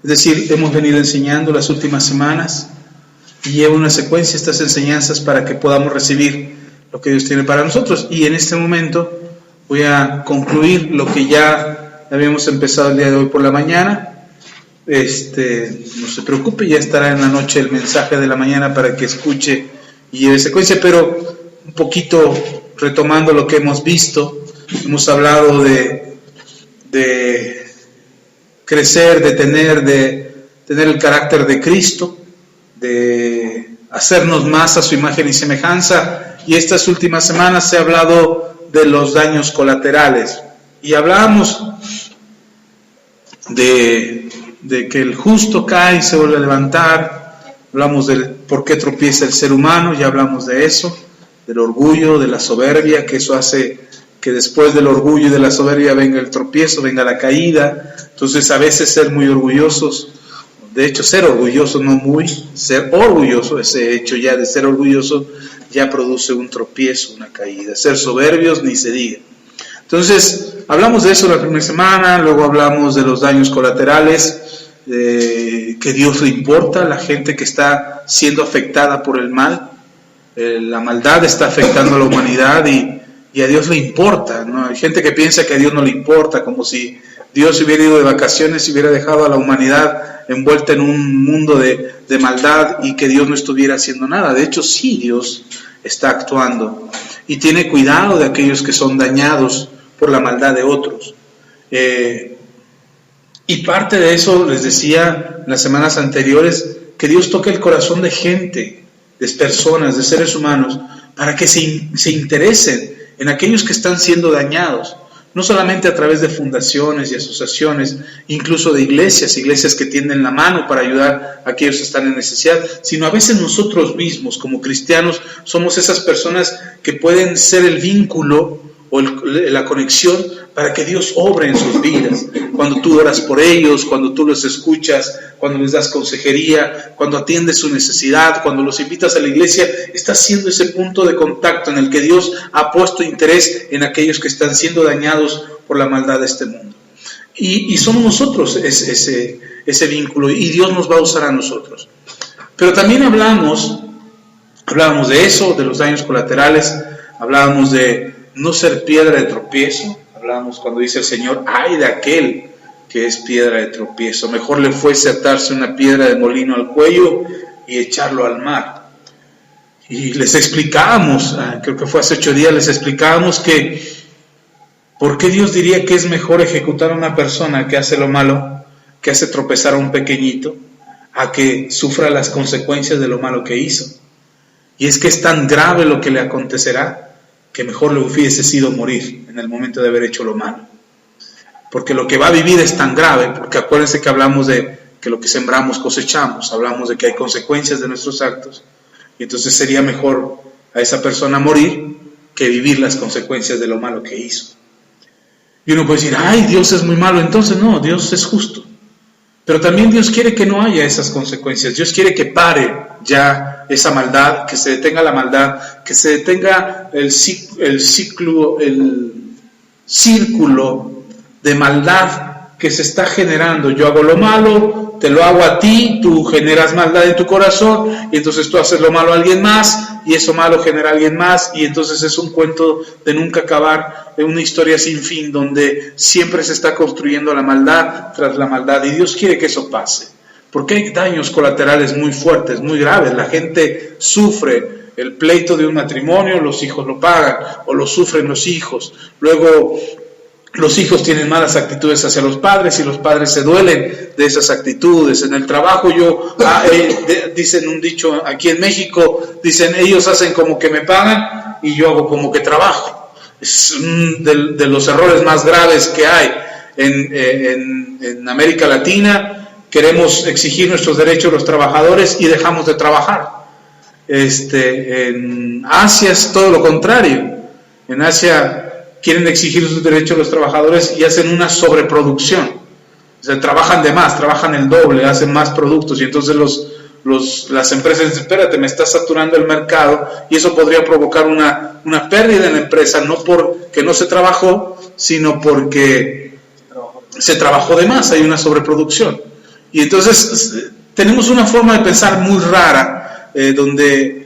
Es decir, hemos venido enseñando las últimas semanas y lleva una secuencia estas enseñanzas para que podamos recibir lo que Dios tiene para nosotros. Y en este momento voy a concluir lo que ya habíamos empezado el día de hoy por la mañana. No se preocupe, ya estará en la noche el mensaje de la mañana para que escuche y lleve secuencia, pero un poquito retomando lo que hemos visto. Hemos hablado de crecer, de tener el carácter de Cristo, de hacernos más a su imagen y semejanza, y estas últimas semanas se ha hablado de los daños colaterales, y hablábamos de que el justo cae y se vuelve a levantar. Hablamos del por qué tropieza el ser humano, ya hablamos de eso, del orgullo, de la soberbia, que eso hace que después del orgullo y de la soberbia venga el tropiezo, venga la caída. Entonces a veces ser muy orgullosos, de hecho ser orgulloso, no muy, ser orgulloso, ese hecho ya de ser orgulloso ya produce un tropiezo, una caída. Ser soberbios ni se diga. Entonces hablamos de eso la primera semana, luego hablamos de los daños colaterales, que Dios le importa, la gente que está siendo afectada por el mal, la maldad está afectando a la humanidad y a Dios le importa, ¿no? Hay gente que piensa que a Dios no le importa, como si Dios hubiera ido de vacaciones y hubiera dejado a la humanidad envuelta en un mundo de maldad y que Dios no estuviera haciendo nada. De hecho, sí, Dios está actuando y tiene cuidado de aquellos que son dañados por la maldad de otros. Y parte de eso, les decía en las semanas anteriores, que Dios toque el corazón de gente, de personas, de seres humanos, para que se interesen en aquellos que están siendo dañados, no solamente a través de fundaciones y asociaciones, incluso de iglesias que tienden la mano para ayudar a aquellos que están en necesidad, sino a veces nosotros mismos como cristianos somos esas personas que pueden ser el vínculo o la conexión para que Dios obre en sus vidas. Cuando tú oras por ellos, cuando tú los escuchas, cuando les das consejería, cuando atiendes su necesidad, cuando los invitas a la iglesia, estás siendo ese punto de contacto en el que Dios ha puesto interés en aquellos que están siendo dañados por la maldad de este mundo. Y somos nosotros ese vínculo, y Dios nos va a usar a nosotros. Pero también hablábamos de eso, de los daños colaterales, hablábamos de no ser piedra de tropiezo. Hablábamos cuando dice el Señor, ay de aquel que es piedra de tropiezo, mejor le fuese atarse una piedra de molino al cuello y echarlo al mar. Y les explicábamos, creo que fue hace 8 días, les explicábamos que ¿por qué Dios diría que es mejor ejecutar a una persona que hace lo malo, que hace tropezar a un pequeñito, a que sufra las consecuencias de lo malo que hizo? Y es que es tan grave lo que le acontecerá que mejor le hubiese sido morir en el momento de haber hecho lo malo. Porque lo que va a vivir es tan grave, porque acuérdense que hablamos de que lo que sembramos cosechamos, hablamos de que hay consecuencias de nuestros actos, y entonces sería mejor a esa persona morir que vivir las consecuencias de lo malo que hizo. Y uno puede decir, ay, Dios es muy malo. Entonces no, Dios es justo. Pero también Dios quiere que no haya esas consecuencias. Dios quiere que pare ya esa maldad, que se detenga la maldad, que se detenga el círculo de maldad que se está generando. Yo hago lo malo, te lo hago a ti, tú generas maldad en tu corazón, y entonces tú haces lo malo a alguien más, y eso malo genera a alguien más, y entonces es un cuento de nunca acabar, una historia sin fin, donde siempre se está construyendo la maldad tras la maldad, y Dios quiere que eso pase, porque hay daños colaterales muy fuertes, muy graves. La gente sufre el pleito de un matrimonio, los hijos lo pagan, o lo sufren los hijos, luego los hijos tienen malas actitudes hacia los padres y los padres se duelen de esas actitudes. En el trabajo dicen un dicho aquí en México, dicen ellos hacen como que me pagan y yo hago como que trabajo. Es de los errores más graves que hay en América Latina. Queremos exigir nuestros derechos a los trabajadores y dejamos de trabajar. En Asia es todo lo contrario. En Asia quieren exigir sus derechos a los trabajadores y hacen una sobreproducción. O sea, trabajan de más, trabajan el doble, hacen más productos, y entonces las empresas dicen, espérate, me está saturando el mercado, y eso podría provocar una pérdida en la empresa, no porque no se trabajó, sino porque se trabajó de más, hay una sobreproducción. Y entonces tenemos una forma de pensar muy rara, donde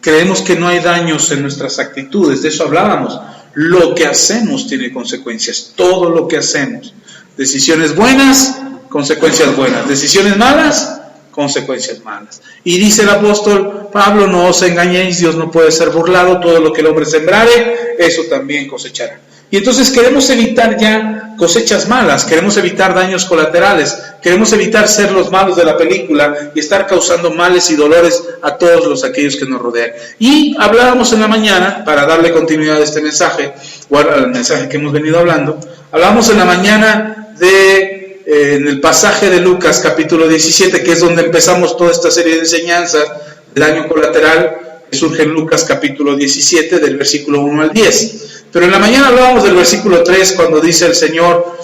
creemos que no hay daños en nuestras actitudes. De eso hablábamos. Lo que hacemos tiene consecuencias, todo lo que hacemos. Decisiones buenas, consecuencias buenas. Decisiones malas, consecuencias malas. Y dice el apóstol Pablo, no os engañéis, Dios no puede ser burlado, todo lo que el hombre sembrare, eso también cosechará. Y entonces queremos evitar ya cosechas malas, queremos evitar daños colaterales, queremos evitar ser los malos de la película y estar causando males y dolores a todos aquellos que nos rodean. Y hablábamos en la mañana, para darle continuidad a este mensaje, o al mensaje que hemos venido hablando, hablábamos en la mañana en el pasaje de Lucas capítulo 17, que es donde empezamos toda esta serie de enseñanzas del daño colateral, que surge en Lucas capítulo 17, del versículo 1 al 10. Pero en la mañana hablábamos del versículo 3, cuando dice el Señor,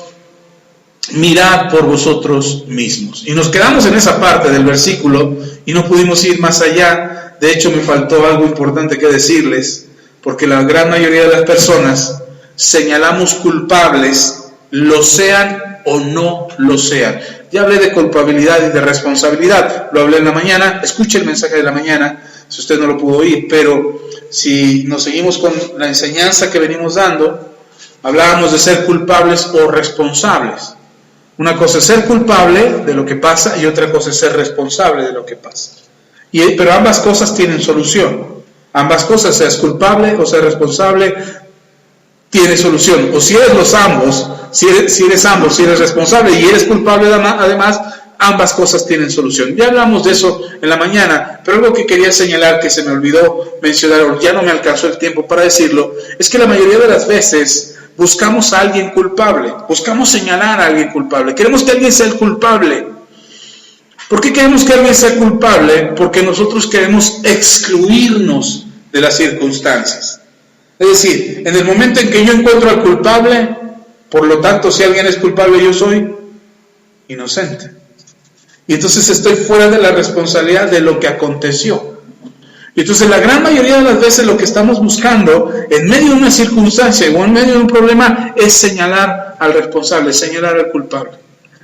mirad por vosotros mismos. Y nos quedamos en esa parte del versículo y no pudimos ir más allá. De hecho, me faltó algo importante que decirles, porque la gran mayoría de las personas señalamos culpables, lo sean o no lo sean. Ya hablé de culpabilidad y de responsabilidad, lo hablé en la mañana. Escuche el mensaje de la mañana, si usted no lo pudo oír, pero si nos seguimos con la enseñanza que venimos dando, hablábamos de ser culpables o responsables. Una cosa es ser culpable de lo que pasa y otra cosa es ser responsable de lo que pasa. Pero ambas cosas tienen solución. Ambas cosas, seas culpable o seas responsable, tiene solución. O si eres los ambos, si eres responsable y eres culpable además, ambas cosas tienen solución. Ya hablamos de eso en la mañana, pero algo que quería señalar que se me olvidó mencionar, o ya no me alcanzó el tiempo para decirlo, es que la mayoría de las veces buscamos a alguien culpable, buscamos señalar a alguien culpable, queremos que alguien sea el culpable. ¿Por qué queremos que alguien sea culpable? Porque nosotros queremos excluirnos de las circunstancias. Es decir, en el momento en que yo encuentro al culpable, por lo tanto, si alguien es culpable, yo soy inocente. Y entonces estoy fuera de la responsabilidad de lo que aconteció. Y entonces la gran mayoría de las veces lo que estamos buscando en medio de una circunstancia o en medio de un problema es señalar al responsable, señalar al culpable.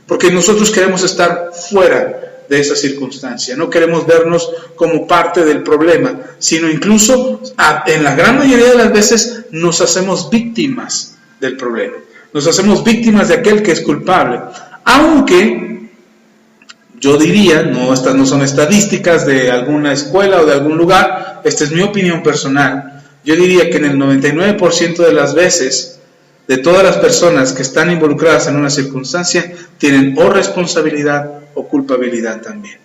Porque nosotros queremos estar fuera de esa circunstancia, no queremos vernos como parte del problema, sino incluso en la gran mayoría de las veces nos hacemos víctimas del problema. Nos hacemos víctimas de aquel que es culpable. Aunque yo diría, estas no son estadísticas de alguna escuela o de algún lugar, esta es mi opinión personal, yo diría que en el 99% de las veces, de todas las personas que están involucradas en una circunstancia, tienen o responsabilidad o culpabilidad también.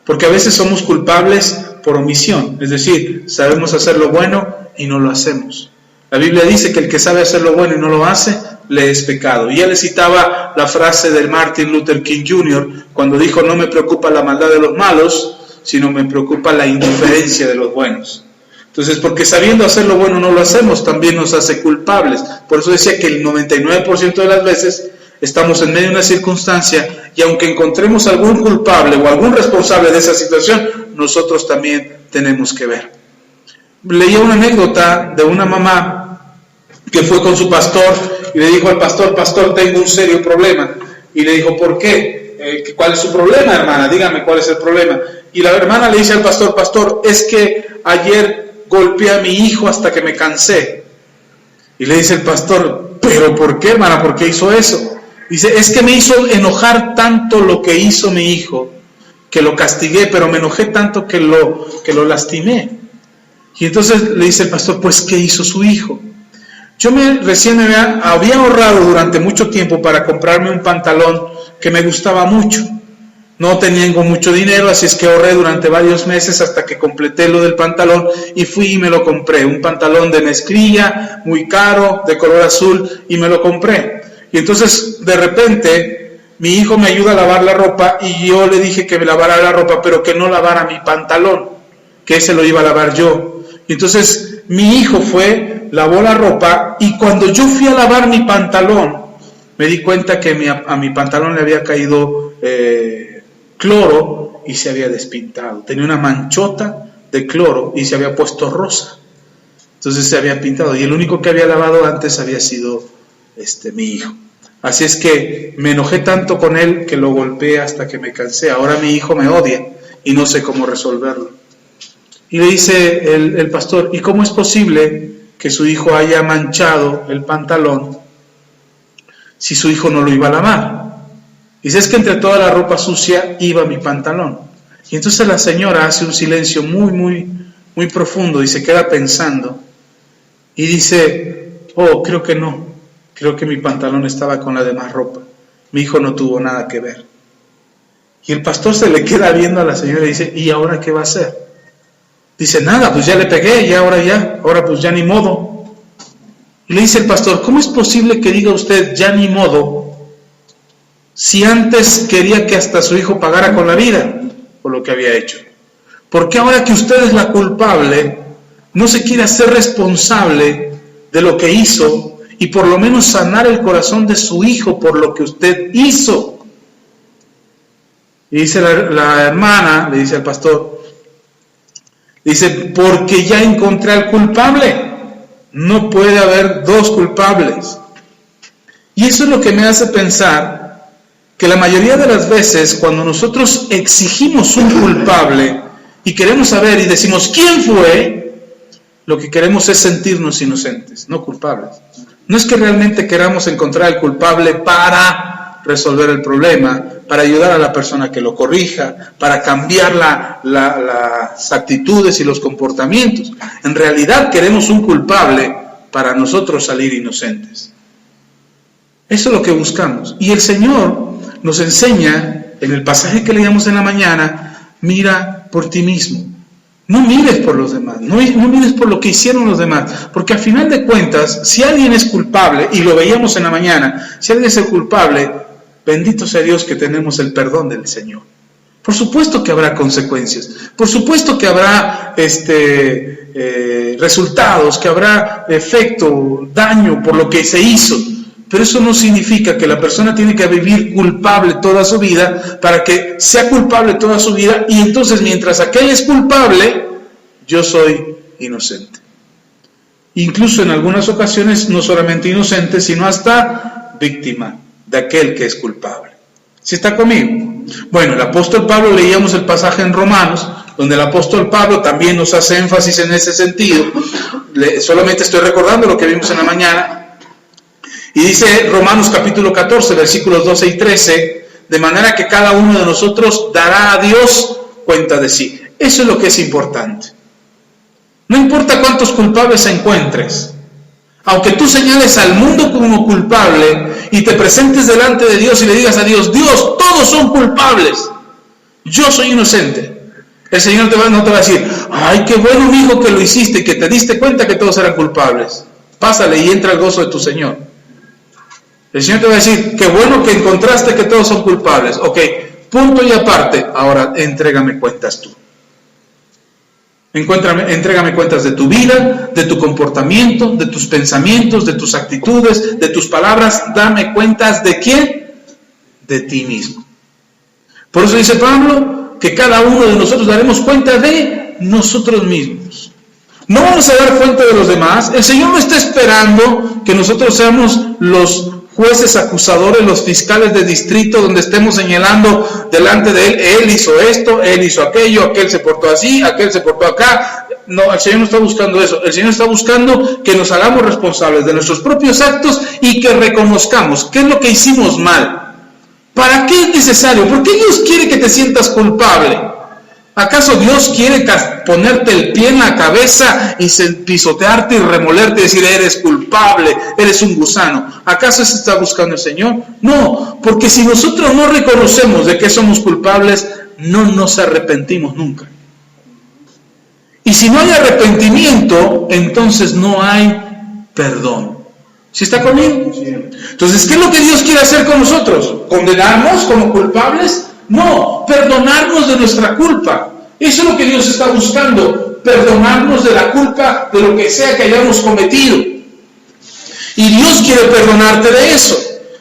Porque a veces somos culpables por omisión, es decir, sabemos hacer lo bueno y no lo hacemos. La Biblia dice que el que sabe hacer lo bueno y no lo hace, le es pecado. Y ya le citaba la frase del Martin Luther King Jr. cuando dijo, no me preocupa la maldad de los malos, sino me preocupa la indiferencia de los buenos. Entonces, porque sabiendo hacer lo bueno no lo hacemos, también nos hace culpables. Por eso decía que el 99% de las veces estamos en medio de una circunstancia y aunque encontremos algún culpable o algún responsable de esa situación, nosotros también tenemos que ver. Leía una anécdota de una mamá que fue con su pastor y le dijo al pastor, pastor, tengo un serio problema. Y le dijo, ¿por qué? ¿Cuál es su problema, hermana? Dígame cuál es el problema. Y la hermana le dice al pastor, pastor, es que ayer golpeé a mi hijo hasta que me cansé. Y le dice el pastor, ¿pero por qué, hermana? ¿Por qué hizo eso? Dice, es que me hizo enojar tanto lo que hizo mi hijo, que lo castigué, pero me enojé tanto que lo lastimé. Y entonces le dice el pastor, pues, ¿qué hizo su hijo? Yo recién había ahorrado durante mucho tiempo para comprarme un pantalón que me gustaba mucho. No tenía mucho dinero, así es que ahorré durante varios meses hasta que completé lo del pantalón y fui y me lo compré. Un pantalón de mezclilla, muy caro, de color azul, y me lo compré. Y entonces, de repente, mi hijo me ayuda a lavar la ropa y yo le dije que me lavara la ropa, pero que no lavara mi pantalón, que ese lo iba a lavar yo. Y entonces mi hijo fue, lavó la ropa y cuando yo fui a lavar mi pantalón, me di cuenta que a mi pantalón le había caído cloro y se había despintado. Tenía una manchota de cloro y se había puesto rosa. Entonces se había pintado y el único que había lavado antes había sido mi hijo. Así es que me enojé tanto con él que lo golpeé hasta que me cansé. Ahora mi hijo me odia y no sé cómo resolverlo. Y le dice el pastor, ¿y cómo es posible que su hijo haya manchado el pantalón si su hijo no lo iba a lavar? Dice, es que entre toda la ropa sucia iba mi pantalón. Y entonces la señora hace un silencio muy profundo y se queda pensando. Y dice, oh, creo que no. Creo que mi pantalón estaba con la demás ropa. Mi hijo no tuvo nada que ver. Y el pastor se le queda viendo a la señora y dice, ¿y ahora qué va a hacer? Dice, nada, pues ya le pegué, ahora pues ya ni modo. Y le dice el pastor, ¿cómo es posible que diga usted ya ni modo si antes quería que hasta su hijo pagara con la vida por lo que había hecho? ¿Por qué ahora que usted es la culpable no se quiere hacer responsable de lo que hizo y por lo menos sanar el corazón de su hijo por lo que usted hizo? Y dice la hermana, le dice al pastor, dice, porque ya encontré al culpable. No puede haber dos culpables. Y eso es lo que me hace pensar que la mayoría de las veces cuando nosotros exigimos un culpable y queremos saber y decimos ¿quién fue?, lo que queremos es sentirnos inocentes, no culpables. No es que realmente queramos encontrar al culpable para resolver el problema, para ayudar a la persona que lo corrija, para cambiar las actitudes y los comportamientos. En realidad queremos un culpable para nosotros salir inocentes. Eso es lo que buscamos. Y el Señor nos enseña, en el pasaje que leíamos en la mañana, mira por ti mismo. No mires por los demás, no mires por lo que hicieron los demás, porque al final de cuentas, si alguien es culpable, y lo veíamos en la mañana, si alguien es el culpable, bendito sea Dios que tenemos el perdón del Señor. Por supuesto que habrá consecuencias, por supuesto que habrá resultados, que habrá efecto, daño por lo que se hizo, pero eso no significa que la persona tiene que vivir culpable toda su vida para que sea culpable toda su vida y entonces mientras aquel es culpable, yo soy inocente. Incluso en algunas ocasiones no solamente inocente, sino hasta víctima de aquel que es culpable. ¿Sí está conmigo? Bueno, el apóstol Pablo, leíamos el pasaje en Romanos, donde el apóstol Pablo también nos hace énfasis en ese sentido. Solamente estoy recordando lo que vimos en la mañana. Y dice Romanos capítulo 14, versículos 12 y 13, de manera que cada uno de nosotros dará a Dios cuenta de sí. Eso es lo que es importante. No importa cuántos culpables encuentres, aunque tú señales al mundo como culpable y te presentes delante de Dios y le digas a Dios, Dios, todos son culpables, yo soy inocente. El Señor no te va a decir, ay, qué bueno, hijo, que lo hiciste y que te diste cuenta que todos eran culpables. Pásale y entra al gozo de tu Señor. El Señor te va a decir, qué bueno que encontraste que todos son culpables. Ok, punto y aparte, ahora entrégame cuentas tú. Entrégame cuentas de tu vida, de tu comportamiento, de tus pensamientos, de tus actitudes, de tus palabras. Dame cuentas de quién, de ti mismo. Por eso dice Pablo que cada uno de nosotros daremos cuenta de nosotros mismos. No vamos a dar cuenta de los demás. El Señor no está esperando que nosotros seamos los jueces acusadores, los fiscales de distrito, donde estemos señalando delante de Él hizo esto, Él hizo aquello, aquel se portó así, aquel se portó acá. No, el Señor no está buscando eso. El Señor está buscando que nos hagamos responsables de nuestros propios actos y que reconozcamos qué es lo que hicimos mal. ¿Para qué es necesario? ¿Por qué Dios quiere que te sientas culpable? ¿Acaso Dios quiere ponerte el pie en la cabeza y pisotearte y remolerte y decir, eres culpable, eres un gusano? ¿Acaso eso está buscando el Señor? No, porque si nosotros no reconocemos de que somos culpables, no nos arrepentimos nunca. Y si no hay arrepentimiento, entonces no hay perdón. ¿Sí está conmigo? Entonces, ¿qué es lo que Dios quiere hacer con nosotros? ¿Condenarnos como culpables? No, perdonarnos de nuestra culpa. Eso es lo que Dios está buscando, perdonarnos de la culpa de lo que sea que hayamos cometido. Y Dios quiere perdonarte de eso,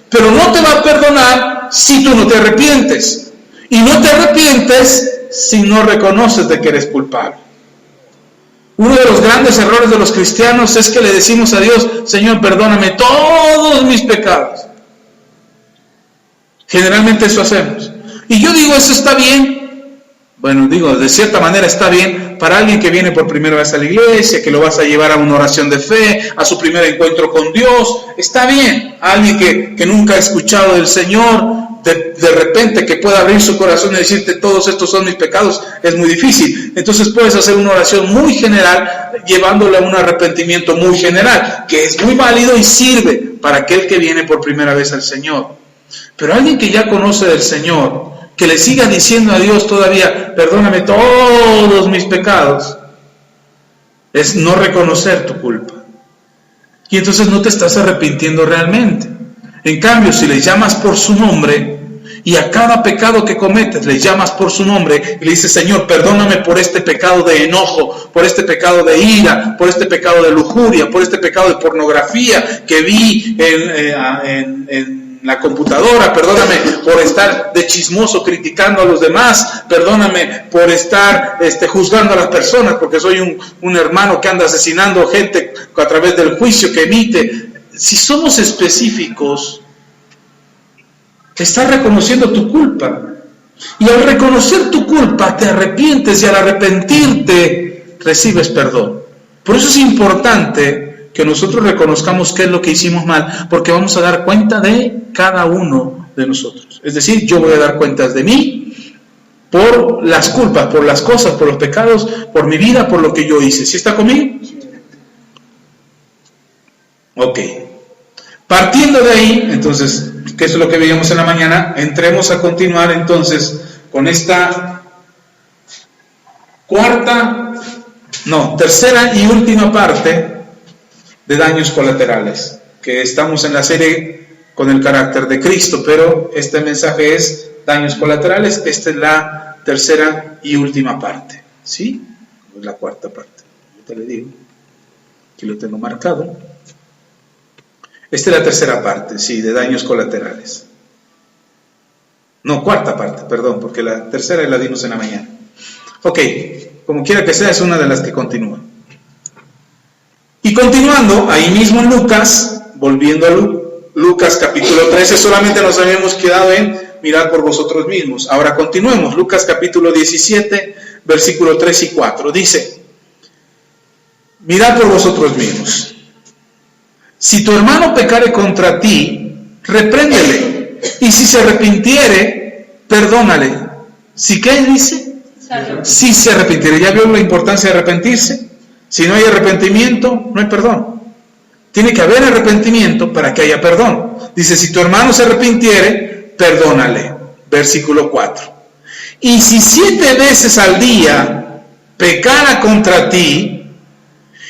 pero no te va a perdonar si tú no te arrepientes. Y no te arrepientes si no reconoces de que eres culpable. Uno de los grandes errores de los cristianos es que le decimos a Dios, Señor, perdóname todos mis pecados. Generalmente eso hacemos. Y yo digo, ¿eso está bien? Bueno, digo, de cierta manera está bien para alguien que viene por primera vez a la iglesia, que lo vas a llevar a una oración de fe, a su primer encuentro con Dios. Está bien. A alguien que nunca ha escuchado del Señor, de repente que pueda abrir su corazón y decirte todos estos son mis pecados, es muy difícil. Entonces puedes hacer una oración muy general, llevándole a un arrepentimiento muy general, que es muy válido y sirve para aquel que viene por primera vez al Señor. Pero alguien que ya conoce del Señor, que le siga diciendo a Dios todavía, perdóname todos mis pecados, es no reconocer tu culpa. Y entonces no te estás arrepintiendo realmente. En cambio, si le llamas por su nombre, y a cada pecado que cometes le llamas por su nombre, y le dices, Señor, perdóname por este pecado de enojo, por este pecado de ira, por este pecado de lujuria, por este pecado de pornografía que vi en la computadora, perdóname por estar de chismoso criticando a los demás, perdóname por estar juzgando a las personas, porque soy un hermano que anda asesinando gente a través del juicio que emite. Si somos específicos, estás reconociendo tu culpa. Y al reconocer tu culpa, te arrepientes, y al arrepentirte, recibes perdón. Por eso es importante que nosotros reconozcamos qué es lo que hicimos mal, porque vamos a dar cuenta de cada uno de nosotros. Es decir, yo voy a dar cuentas de mí por las culpas, por las cosas, por los pecados, por mi vida, por lo que yo hice. ¿Sí está conmigo? Ok. Partiendo de ahí, entonces, que eso es lo que veíamos en la mañana, entremos a continuar entonces con esta tercera y última parte de daños colaterales, que estamos en la serie con el carácter de Cristo, pero este mensaje es daños colaterales. Esta es la tercera y última parte, ¿sí? Es la cuarta parte, yo te le digo, aquí lo tengo marcado. Esta es la tercera parte, sí, de daños colaterales. No, cuarta parte, perdón, porque la tercera la dimos en la mañana. Ok, como quiera que sea, es una de las que continúa. Y continuando, ahí mismo en Lucas, volviendo a Lucas capítulo 13, solamente nos habíamos quedado en mirar por vosotros mismos. Ahora continuemos, Lucas capítulo 17, versículo 3 y 4. Dice, mirad por vosotros mismos. Si tu hermano pecare contra ti, repréndele, y si se arrepintiere, perdónale. ¿Si qué dice? Si se arrepintiere. ¿Ya vio la importancia de arrepentirse? Si no hay arrepentimiento, no hay perdón. Tiene que haber arrepentimiento para que haya perdón. Dice, si tu hermano se arrepintiere, perdónale. Versículo 4. Y si 7 veces al día pecara contra ti,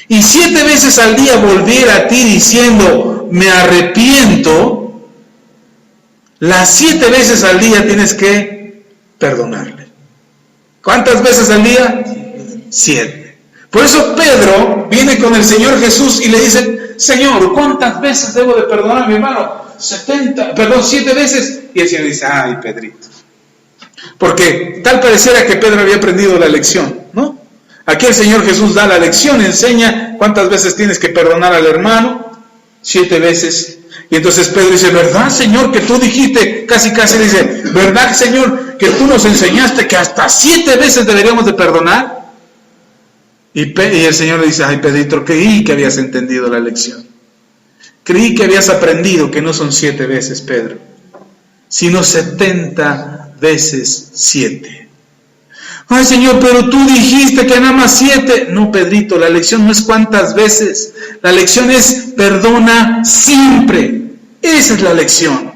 y 7 veces al día volviera a ti diciendo, me arrepiento, las 7 veces al día tienes que perdonarle. ¿Cuántas veces al día? 7. Por eso Pedro viene con el Señor Jesús y le dice, Señor, ¿cuántas veces debo de perdonar a mi hermano? 7 veces. Y el Señor dice, ay, Pedrito. Porque tal pareciera que Pedro había aprendido la lección, ¿no? Aquí el Señor Jesús da la lección, enseña cuántas veces tienes que perdonar al hermano. 7 veces. Y entonces Pedro dice, ¿verdad, Señor, que tú dijiste? Casi dice, ¿verdad, Señor, que tú nos enseñaste que hasta 7 veces deberíamos de perdonar? Y el Señor le dice, ay, Pedrito, creí que habías entendido la lección. Creí que habías aprendido que no son 7 veces, Pedro, sino 70 veces 7. Ay, Señor, pero tú dijiste que nada más 7. No, Pedrito, la lección no es cuántas veces. La lección es perdona siempre. Esa es la lección.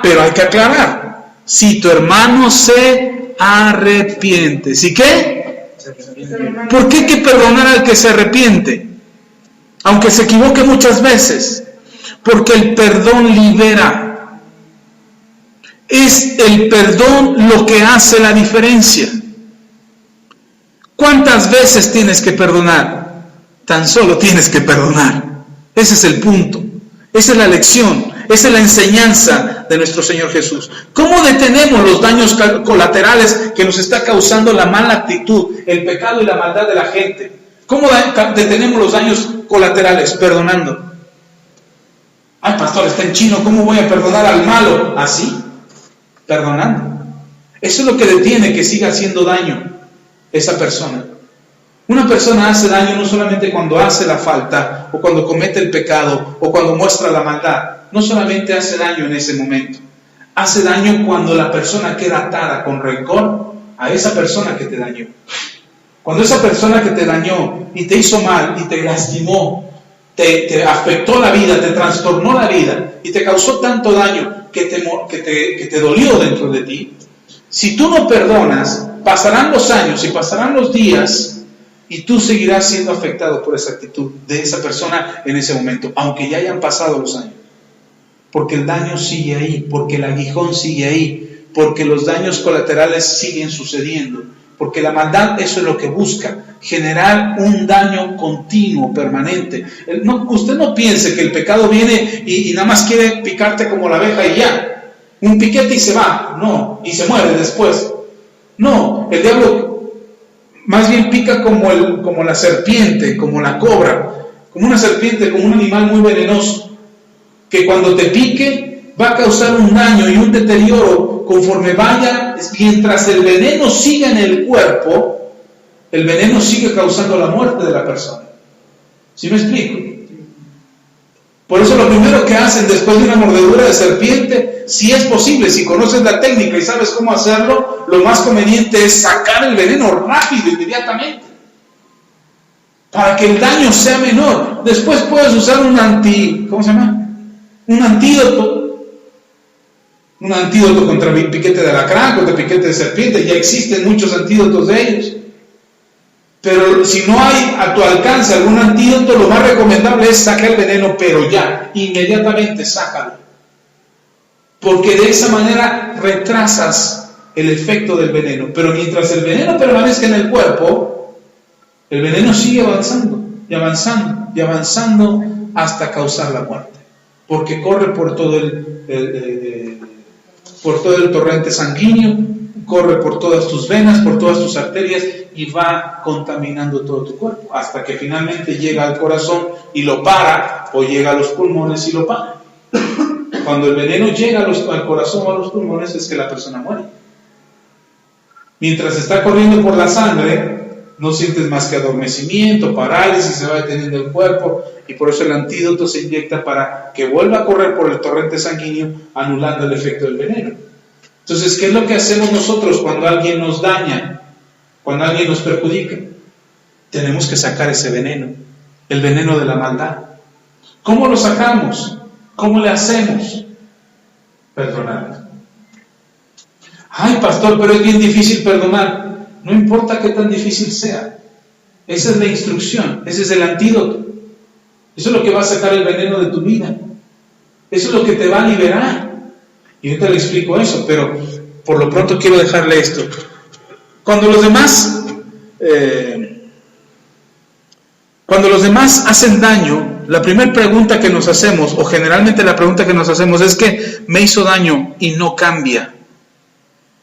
Pero hay que aclarar. Si tu hermano se arrepiente. ¿Sí qué? ¿Por qué hay que perdonar al que se arrepiente? Aunque se equivoque muchas veces. Porque el perdón libera. Es el perdón lo que hace la diferencia. ¿Cuántas veces tienes que perdonar? Tan solo tienes que perdonar. Ese es el punto. Esa es la lección. Esa es la enseñanza de nuestro Señor Jesús. ¿Cómo detenemos los daños colaterales que nos está causando la mala actitud, el pecado y la maldad de la gente? ¿Cómo detenemos los daños colaterales? Perdonando. Ay, pastor, está en chino, ¿cómo voy a perdonar al malo? ¿Así? perdonando. Eso es lo que detiene que siga haciendo daño esa persona. Una persona hace daño no solamente cuando hace la falta, o cuando comete el pecado, o cuando muestra la maldad. No solamente hace daño en ese momento. Hace daño cuando la persona queda atada con rencor a esa persona que te dañó. Cuando esa persona que te dañó y te hizo mal y te lastimó, te afectó la vida, te trastornó la vida y te causó tanto daño que te dolió dentro de ti, si tú no perdonas, pasarán los años y pasarán los días y tú seguirás siendo afectado por esa actitud de esa persona en ese momento, aunque ya hayan pasado los años. Porque el daño sigue ahí, porque el aguijón sigue ahí, porque los daños colaterales siguen sucediendo, porque la maldad eso es lo que busca, generar un daño continuo, permanente. Usted no piense que el pecado viene y nada más quiere picarte como la abeja y ya, un piquete y se va, no, y se muere después. No, el diablo más bien pica como la serpiente, como la cobra, como una serpiente, como un animal muy venenoso, que cuando te pique va a causar un daño y un deterioro conforme vaya, mientras el veneno siga en el cuerpo, el veneno sigue causando la muerte de la persona. ¿Sí me explico? Por eso lo primero que hacen después de una mordedura de serpiente, si es posible, si conoces la técnica y sabes cómo hacerlo, lo más conveniente es sacar el veneno rápido, inmediatamente, para que el daño sea menor. Después puedes usar un antídoto contra piquete de alacrán, contra piquete de serpiente. Ya existen muchos antídotos de ellos. Pero si no hay a tu alcance algún antídoto, lo más recomendable es sacar el veneno, pero ya, inmediatamente sácalo. Porque de esa manera retrasas el efecto del veneno. Pero mientras el veneno permanezca en el cuerpo, el veneno sigue avanzando y avanzando y avanzando hasta causar la muerte. Porque corre por todo el torrente sanguíneo, corre por todas tus venas, por todas tus arterias y va contaminando todo tu cuerpo hasta que finalmente llega al corazón y lo para, o llega a los pulmones y lo para. Cuando el veneno llega al corazón o a los pulmones es que la persona muere. Mientras está corriendo por la sangre, no sientes más que adormecimiento, parálisis, se va deteniendo el cuerpo, y por eso el antídoto se inyecta para que vuelva a correr por el torrente sanguíneo, anulando el efecto del veneno. Entonces, ¿qué es lo que hacemos nosotros cuando alguien nos daña, cuando alguien nos perjudica? Tenemos que sacar ese veneno, el veneno de la maldad. ¿Cómo lo sacamos? ¿Cómo le hacemos? Perdonando. Ay, pastor, pero es bien difícil perdonar. No importa qué tan difícil sea. Esa es la instrucción, ese es el antídoto. Eso es lo que va a sacar el veneno de tu vida. Eso es lo que te va a liberar. Y ahorita le explico eso, pero por lo pronto quiero dejarle esto. Cuando los demás hacen daño, la primera pregunta que nos hacemos, o generalmente la pregunta que nos hacemos es que me hizo daño y no cambia.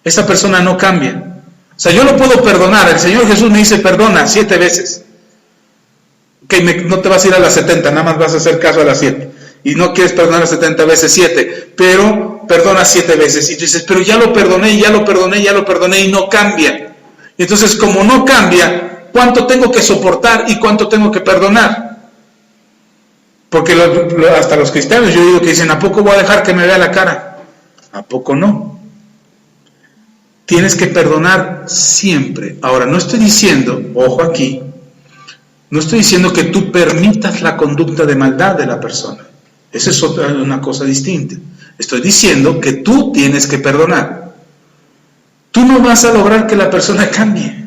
Esa persona no cambia. O sea, yo lo puedo perdonar. El Señor Jesús me dice, perdona 7 veces. No te vas a ir a las 70, nada más vas a hacer caso a las 7. Y no quieres perdonar 70 veces 7, pero perdona 7 veces. Y tú dices, pero ya lo perdoné y no cambia. Y entonces, como no cambia, ¿cuánto tengo que soportar y cuánto tengo que perdonar? Porque hasta los cristianos, yo digo que dicen, ¿a poco voy a dejar que me vea la cara? ¿A poco no? Tienes que perdonar siempre. Ahora, no estoy diciendo, ojo aquí, no estoy diciendo que tú permitas la conducta de maldad de la persona. Esa es una cosa distinta. Estoy diciendo que tú tienes que perdonar. Tú no vas a lograr que la persona cambie.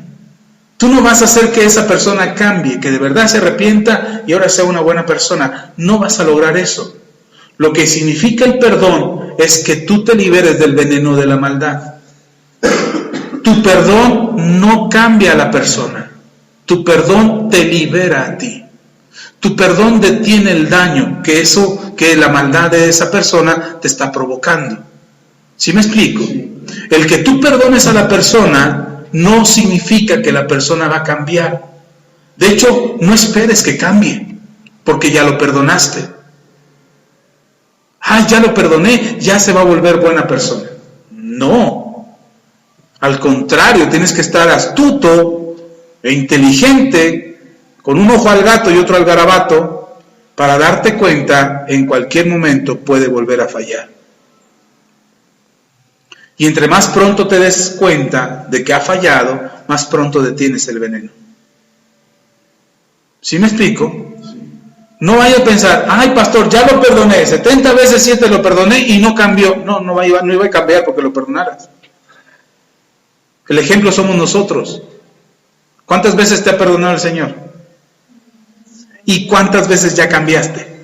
Tú no vas a hacer que esa persona cambie, que de verdad se arrepienta y ahora sea una buena persona. No vas a lograr eso. Lo que significa el perdón es que tú te liberes del veneno de la maldad. Tu perdón no cambia a la persona. Tu perdón te libera a ti. Tu perdón detiene el daño que la maldad de esa persona te está provocando. ¿Sí me explico? El que tú perdones a la persona no significa que la persona va a cambiar. De hecho, no esperes que cambie, porque ya lo perdonaste. Ya lo perdoné, ya se va a volver buena persona. No. Al contrario, tienes que estar astuto e inteligente, con un ojo al gato y otro al garabato, para darte cuenta en cualquier momento puede volver a fallar. Y entre más pronto te des cuenta de que ha fallado, más pronto detienes el veneno. ¿Sí me explico? No vaya a pensar, ay pastor, ya lo perdoné, 70 veces 7 lo perdoné y no cambió. No iba a cambiar porque lo perdonaras. El ejemplo somos nosotros. ¿Cuántas veces te ha perdonado el Señor? ¿Y cuántas veces ya cambiaste?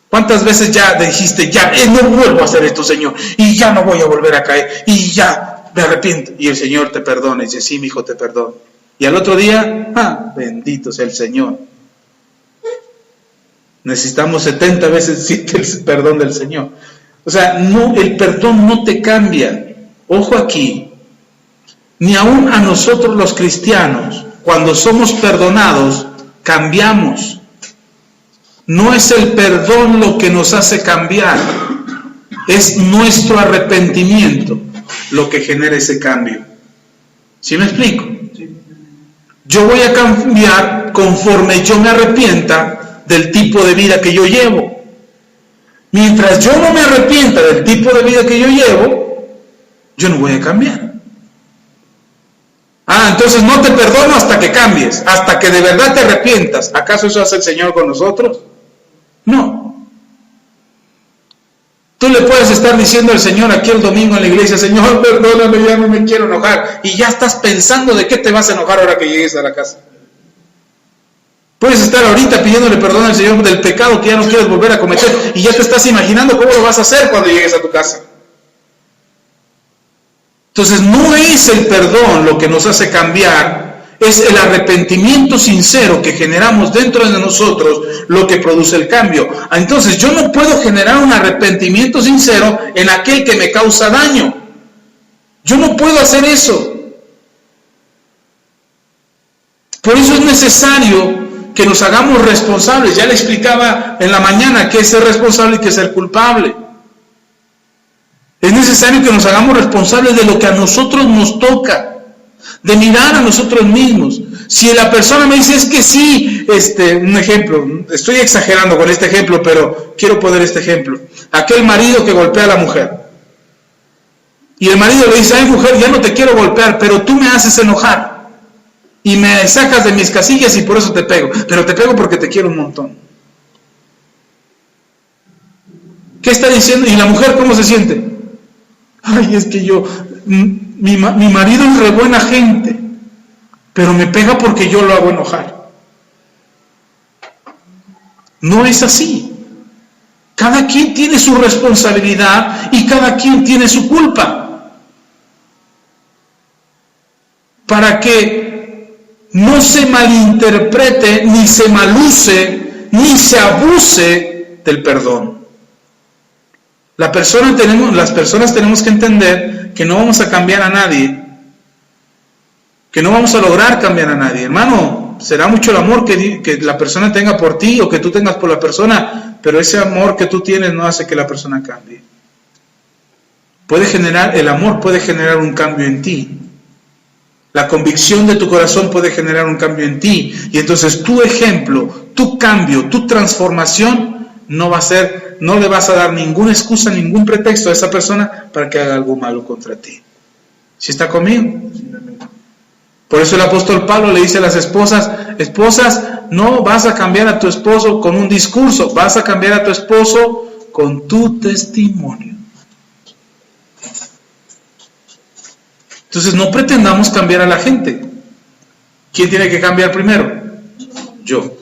¿Cuántas veces ya dijiste, ya no vuelvo a hacer esto, Señor, y ya no voy a volver a caer, y ya me arrepiento? Y el Señor te perdona, y dice, sí, mi hijo, te perdono. Y al otro día, bendito sea el Señor. Necesitamos 70 veces el perdón del Señor. O sea, no, el perdón no te cambia. Ojo aquí, ni aún a nosotros los cristianos, cuando somos perdonados, cambiamos. No es el perdón lo que nos hace cambiar, es nuestro arrepentimiento lo que genera ese cambio. ¿Sí me explico? Yo voy a cambiar conforme yo me arrepienta del tipo de vida que yo llevo. Mientras yo no me arrepienta del tipo de vida que yo llevo, yo no voy a cambiar. Entonces no te perdono hasta que cambies, hasta que de verdad te arrepientas. ¿Acaso eso hace el Señor con nosotros? No. Tú le puedes estar diciendo al Señor aquí el domingo en la iglesia, Señor, perdóname, ya no me quiero enojar, y ya estás pensando de qué te vas a enojar ahora que llegues a la casa. Puedes estar ahorita pidiéndole perdón al Señor del pecado que ya no quieres volver a cometer, y ya te estás imaginando cómo lo vas a hacer cuando llegues a tu casa. Entonces no es el perdón lo que nos hace cambiar, es el arrepentimiento sincero que generamos dentro de nosotros lo que produce el cambio. Entonces yo no puedo generar un arrepentimiento sincero en aquel que me causa daño. Yo no puedo hacer eso. Por eso es necesario que nos hagamos responsables. Ya le explicaba en la mañana qué es ser responsable y qué es ser culpable. Es necesario que nos hagamos responsables de lo que a nosotros nos toca, de mirar a nosotros mismos. Si la persona me dice, es que sí, un ejemplo, estoy exagerando con este ejemplo, pero quiero poner este ejemplo. Aquel marido que golpea a la mujer. Y el marido le dice, ay mujer, ya no te quiero golpear, pero tú me haces enojar. Y me sacas de mis casillas y por eso te pego. Pero te pego porque te quiero un montón. ¿Qué está diciendo? ¿Y la mujer cómo se siente? Ay, es que mi marido es re buena gente, pero me pega porque yo lo hago enojar. No es así. Cada quien tiene su responsabilidad y cada quien tiene su culpa. Para que no se malinterprete, ni se maluse, ni se abuse del perdón. Las personas tenemos que entender que no vamos a cambiar a nadie, que no vamos a lograr cambiar a nadie. Hermano, será mucho el amor que la persona tenga por ti o que tú tengas por la persona, pero ese amor que tú tienes no hace que la persona cambie. El amor puede generar un cambio en ti. La convicción de tu corazón puede generar un cambio en ti. Y entonces tu ejemplo, tu cambio, tu transformación no le vas a dar ninguna excusa, ningún pretexto a esa persona para que haga algo malo contra ti. ¿Sí está conmigo? Por eso el apóstol Pablo le dice a las esposas, no vas a cambiar a tu esposo con un discurso, vas a cambiar a tu esposo con tu testimonio. Entonces no pretendamos cambiar a la gente. ¿Quién tiene que cambiar primero? Yo.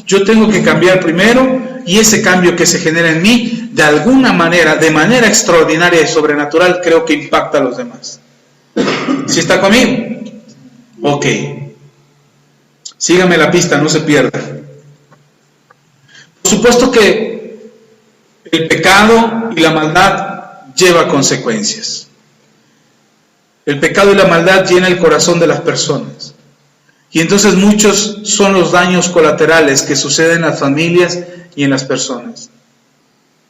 Yo tengo que cambiar primero, y ese cambio que se genera en mí, de alguna manera, de manera extraordinaria y sobrenatural, creo que impacta a los demás. ¿Sí está conmigo? Ok. Sígame la pista, no se pierda. Por supuesto que el pecado y la maldad lleva consecuencias. El pecado y la maldad llenan el corazón de las personas. Y entonces muchos son los daños colaterales que suceden en las familias y en las personas.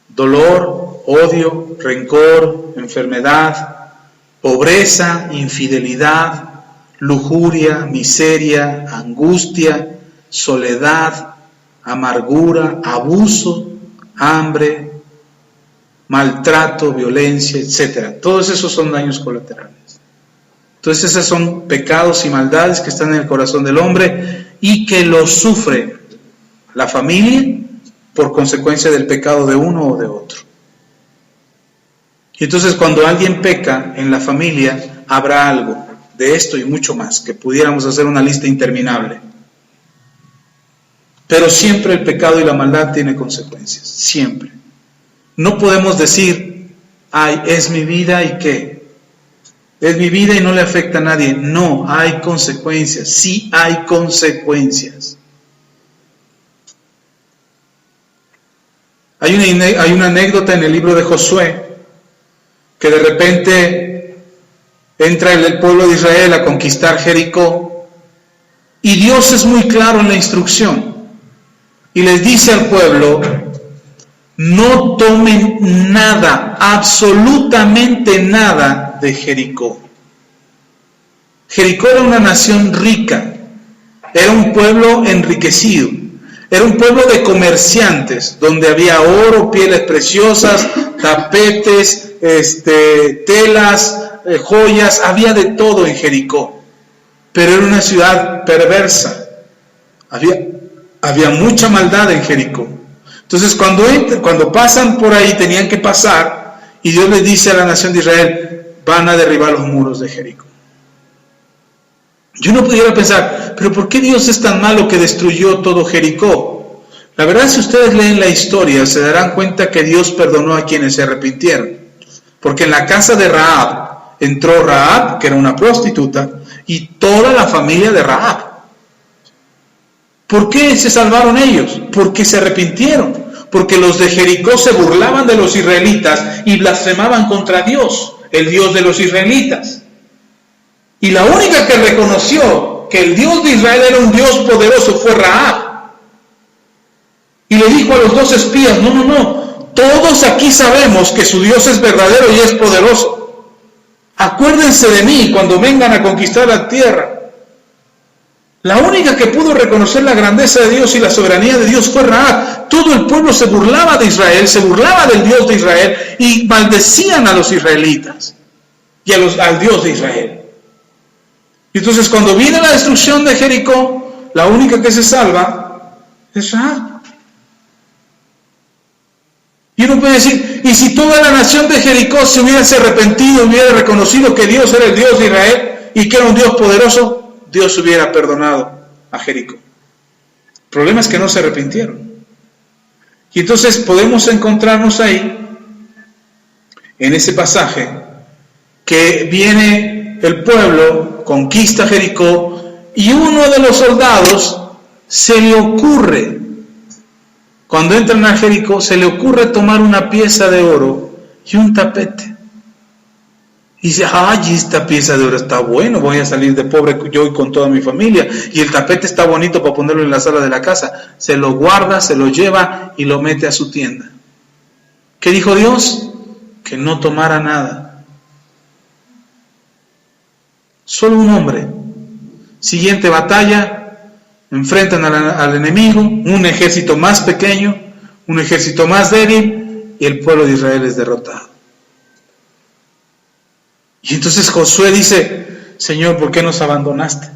dolor, odio, rencor, enfermedad, pobreza, infidelidad, lujuria, miseria, angustia, soledad, amargura, abuso, hambre, maltrato, violencia, etc. Todos esos son daños colaterales. Entonces esos son pecados y maldades que están en el corazón del hombre y que los sufre la familia por consecuencia del pecado de uno o de otro. Y entonces cuando alguien peca en la familia, habrá algo de esto y mucho más, que pudiéramos hacer una lista interminable. Pero siempre el pecado y la maldad tienen consecuencias, siempre. No podemos decir, ay, es mi vida y qué. Es mi vida y no le afecta a nadie. No, hay consecuencias, sí hay consecuencias. Hay una anécdota en el libro de Josué, que de repente entra el pueblo de Israel a conquistar Jericó, y Dios es muy claro en la instrucción, y les dice al pueblo, no tomen nada, absolutamente nada de Jericó. Jericó era una nación rica, era un pueblo enriquecido, era un pueblo de comerciantes, donde había oro, pieles preciosas, tapetes, telas, joyas, había de todo en Jericó. Pero era una ciudad perversa, había mucha maldad en Jericó. Entonces cuando pasan por ahí tenían que pasar, y Dios les dice a la nación de Israel, van a derribar los muros de Jericó. Yo no pudiera pensar, pero ¿por qué Dios es tan malo que destruyó todo Jericó? La verdad, si ustedes leen la historia, se darán cuenta que Dios perdonó a quienes se arrepintieron. Porque en la casa de Rahab entró Rahab, que era una prostituta, y toda la familia de Rahab. ¿Por qué se salvaron ellos? Porque se arrepintieron. Porque los de Jericó se burlaban de los israelitas y blasfemaban contra Dios, el Dios de los israelitas. Y la única que reconoció que el Dios de Israel era un Dios poderoso fue Rahab. Y le dijo a los dos espías, no, todos aquí sabemos que su Dios es verdadero y es poderoso. Acuérdense de mí cuando vengan a conquistar la tierra. La única que pudo reconocer la grandeza de Dios y la soberanía de Dios fue Rahab. Todo el pueblo se burlaba de Israel, se burlaba del Dios de Israel y maldecían a los israelitas y al Dios de Israel. Y entonces cuando viene la destrucción de Jericó, la única que se salva es Rahab. Y uno puede decir, ¿y si toda la nación de Jericó se hubiese arrepentido, hubiera reconocido que Dios era el Dios de Israel y que era un Dios poderoso, Dios hubiera perdonado a Jericó? El problema es que no se arrepintieron. Y entonces podemos encontrarnos ahí, en ese pasaje, que viene el pueblo, conquista Jericó, y uno de los soldados se le ocurre, cuando entran a Jericó, se le ocurre tomar una pieza de oro y un tapete. Y dice, ay, esta pieza de oro está bueno, voy a salir de pobre yo y con toda mi familia. Y el tapete está bonito para ponerlo en la sala de la casa. Se lo guarda, se lo lleva y lo mete a su tienda. ¿Qué dijo Dios? Que no tomara nada. Solo un hombre. Siguiente batalla. Enfrentan al enemigo, un ejército más pequeño, un ejército más débil, y el pueblo de Israel es derrotado. Y entonces Josué dice, Señor, ¿por qué nos abandonaste?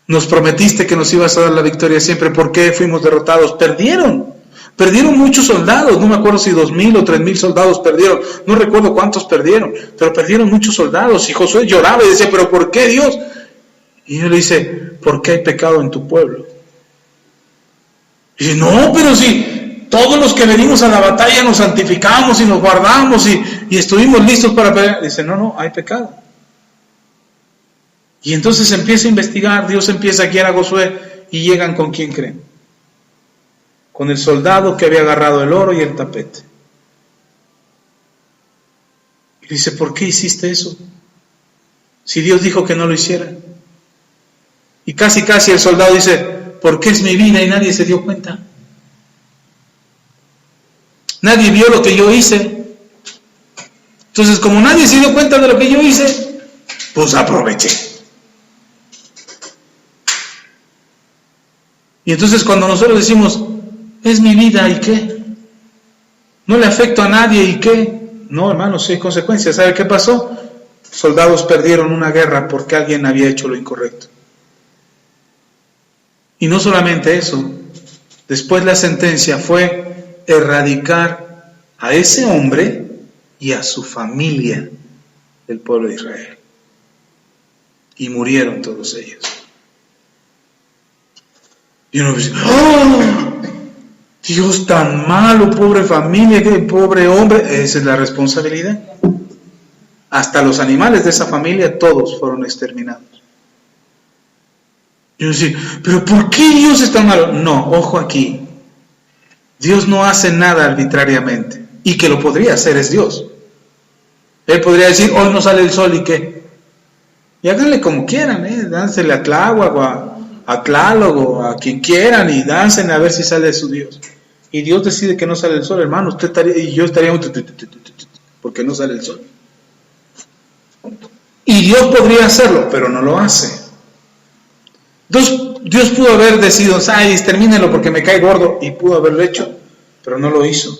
Nos prometiste que nos ibas a dar la victoria siempre, ¿por qué fuimos derrotados? Perdieron muchos soldados, no me acuerdo si 2,000 o 3,000 soldados perdieron, no recuerdo cuántos perdieron, pero perdieron muchos soldados, y Josué lloraba y decía, ¿pero por qué, Dios? Y Dios le dice, ¿por qué hay pecado en tu pueblo? Y dice, no, pero si todos los que venimos a la batalla nos santificamos y nos guardamos y estuvimos listos para pelear. Dice, no, hay pecado. Y entonces empieza a investigar, Dios empieza a guiar a Josué y llegan con quién creen. Con el soldado que había agarrado el oro y el tapete. Y dice, ¿por qué hiciste eso? Si Dios dijo que no lo hiciera. Y casi el soldado dice, ¿por qué es mi vida y nadie se dio cuenta? Nadie vio lo que yo hice. Entonces, como nadie se dio cuenta de lo que yo hice, pues aproveché. Y entonces cuando nosotros decimos, es mi vida, ¿y qué? No le afecto a nadie, ¿y qué? No, hermano, sí hay consecuencias. ¿Sabe qué pasó? Soldados perdieron una guerra porque alguien había hecho lo incorrecto. Y no solamente eso, después la sentencia fue erradicar a ese hombre y a su familia del pueblo de Israel. Y murieron todos ellos. Y uno dice, ¡oh! Dios tan malo, pobre familia, qué pobre hombre. Esa es la responsabilidad. Hasta los animales de esa familia, todos fueron exterminados. Y uno dice, ¿pero por qué Dios es tan malo? No, ojo aquí. Dios no hace nada arbitrariamente. Y que lo podría hacer es Dios. Él podría decir, hoy no sale el sol, ¿y qué? Y háganle como quieran, dánsele a Tláhuac, a Tlálogo, a quien quieran, y dancen a ver si sale su Dios. Y Dios decide que no sale el sol, hermano, usted estaría, y yo estaría porque no sale el sol. Y Dios podría hacerlo, pero no lo hace. Dios pudo haber decidido, extermínelo porque me cae gordo, y pudo haberlo hecho, pero no lo hizo.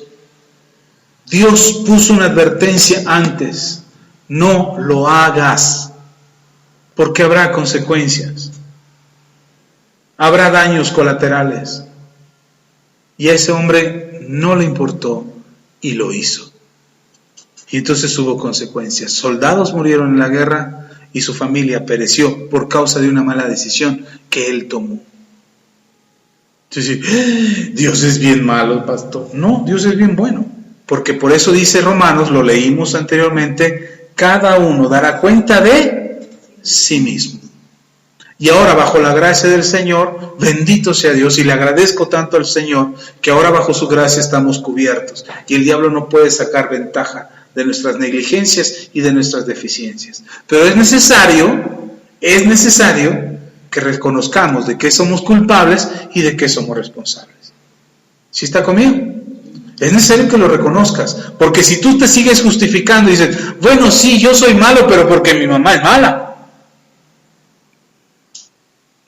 Dios puso una advertencia antes, no lo hagas, porque habrá consecuencias, habrá daños colaterales. Y a ese hombre no le importó y lo hizo. Y entonces hubo consecuencias. Soldados murieron en la guerra y su familia pereció por causa de una mala decisión que él tomó. Entonces, Dios es bien malo, pastor. No, Dios es bien bueno. Porque por eso dice Romanos, lo leímos anteriormente, cada uno dará cuenta de sí mismo. Y ahora bajo la gracia del Señor, bendito sea Dios, y le agradezco tanto al Señor, que ahora bajo su gracia estamos cubiertos, y el diablo no puede sacar ventaja de nuestras negligencias y de nuestras deficiencias. Pero es necesario que reconozcamos de qué somos culpables y de qué somos responsables. ¿Sí está conmigo? Es necesario que lo reconozcas, porque si tú te sigues justificando y dices, bueno, sí, yo soy malo, pero porque mi mamá es mala.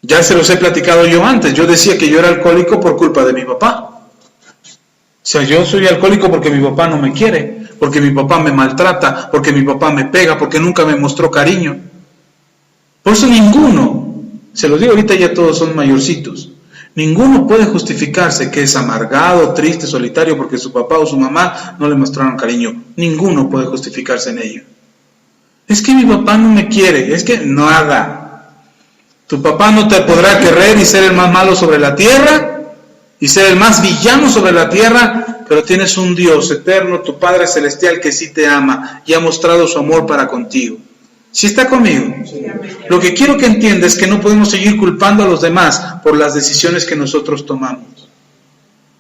Ya se los he platicado yo antes, yo decía que yo era alcohólico por culpa de mi papá. O sea, yo soy alcohólico porque mi papá no me quiere, porque mi papá me maltrata, porque mi papá me pega, porque nunca me mostró cariño. Por eso ninguno, se los digo ahorita, ya todos son mayorcitos, ninguno puede justificarse que es amargado, triste, solitario porque su papá o su mamá no le mostraron cariño. Ninguno puede justificarse en ello. Es que mi papá no me quiere, es que nada. Tu papá no te podrá querer y ser el más malo sobre la tierra y ser el más villano sobre la tierra, pero tienes un Dios eterno, tu Padre Celestial, que sí te ama y ha mostrado su amor para contigo. ¿Sí está conmigo? Lo que quiero que entiendas es que no podemos seguir culpando a los demás por las decisiones que nosotros tomamos.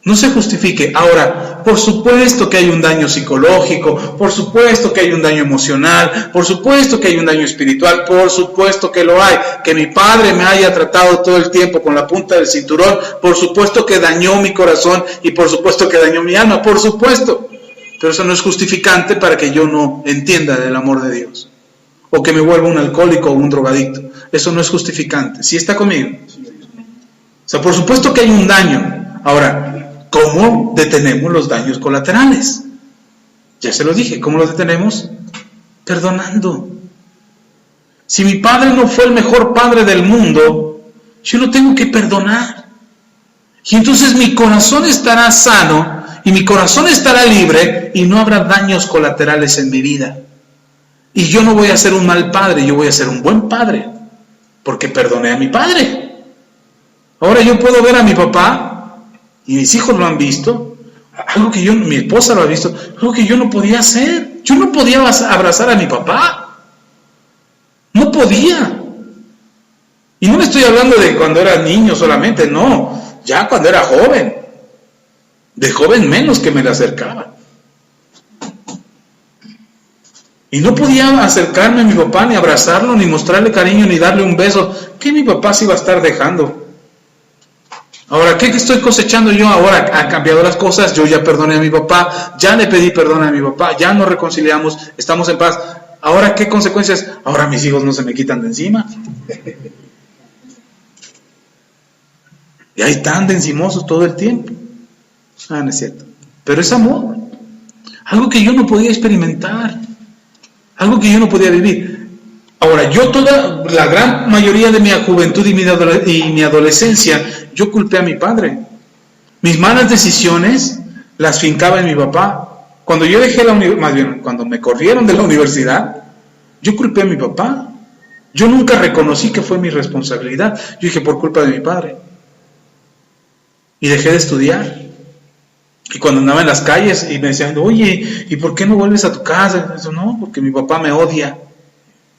No se justifique. Ahora, por supuesto que hay un daño psicológico, por supuesto que hay un daño emocional, por supuesto que hay un daño espiritual, por supuesto que lo hay. Que mi padre me haya tratado todo el tiempo con la punta del cinturón, por supuesto que dañó mi corazón y por supuesto que dañó mi alma, por supuesto. Pero eso no es justificante para que yo no entienda del amor de Dios. O que me vuelva un alcohólico o un drogadicto. Eso no es justificante. ¿Sí está conmigo? O sea, por supuesto que hay un daño. Ahora, ¿cómo detenemos los daños colaterales? Ya se lo dije, ¿cómo los detenemos? Perdonando. Si mi padre no fue el mejor padre del mundo, yo lo tengo que perdonar. Y entonces mi corazón estará sano y mi corazón estará libre y no habrá daños colaterales en mi vida. Y yo no voy a ser un mal padre, yo voy a ser un buen padre, porque perdoné a mi padre. Ahora yo puedo ver a mi papá, y mis hijos lo han visto, algo que mi esposa lo ha visto, algo que yo no podía hacer. Yo no podía abrazar a mi papá. No podía. Y no me estoy hablando de cuando era niño solamente, no. Ya cuando era joven. De joven menos que me le acercaba. Y no podía acercarme a mi papá, ni abrazarlo, ni mostrarle cariño, ni darle un beso. ¿Qué mi papá se iba a estar dejando? Ahora, ¿qué estoy cosechando yo? Ahora han cambiado las cosas, yo ya perdoné a mi papá, ya le pedí perdón a mi papá, ya nos reconciliamos, estamos en paz. Ahora, ¿qué consecuencias? Ahora mis hijos no se me quitan de encima. Y ahí están de encimosos todo el tiempo. No es cierto. Pero es amor. Algo que yo no podía experimentar. Algo que yo no podía vivir. Ahora, yo toda la gran mayoría de mi juventud y mi adolescencia, yo culpé a mi padre. Mis malas decisiones las fincaba en mi papá. Cuando yo dejé la universidad, más bien, cuando me corrieron de la universidad, yo culpé a mi papá. Yo nunca reconocí que fue mi responsabilidad. Yo dije, por culpa de mi padre. Y dejé de estudiar. Y cuando andaba en las calles y me decían, oye, ¿y por qué no vuelves a tu casa? Y yo, no, porque mi papá me odia.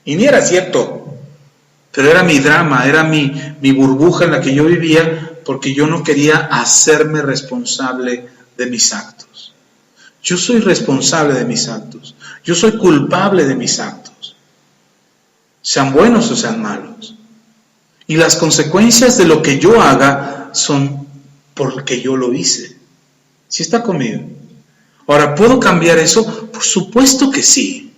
Y ni era cierto. Pero era mi drama, era mi burbuja en la que yo vivía, porque yo no quería hacerme responsable de mis actos. Yo soy responsable de mis actos. Yo soy culpable de mis actos. Sean buenos o sean malos. Y las consecuencias de lo que yo haga son porque yo lo hice. ¿Sí está conmigo? Ahora, ¿puedo cambiar eso? Por supuesto que sí.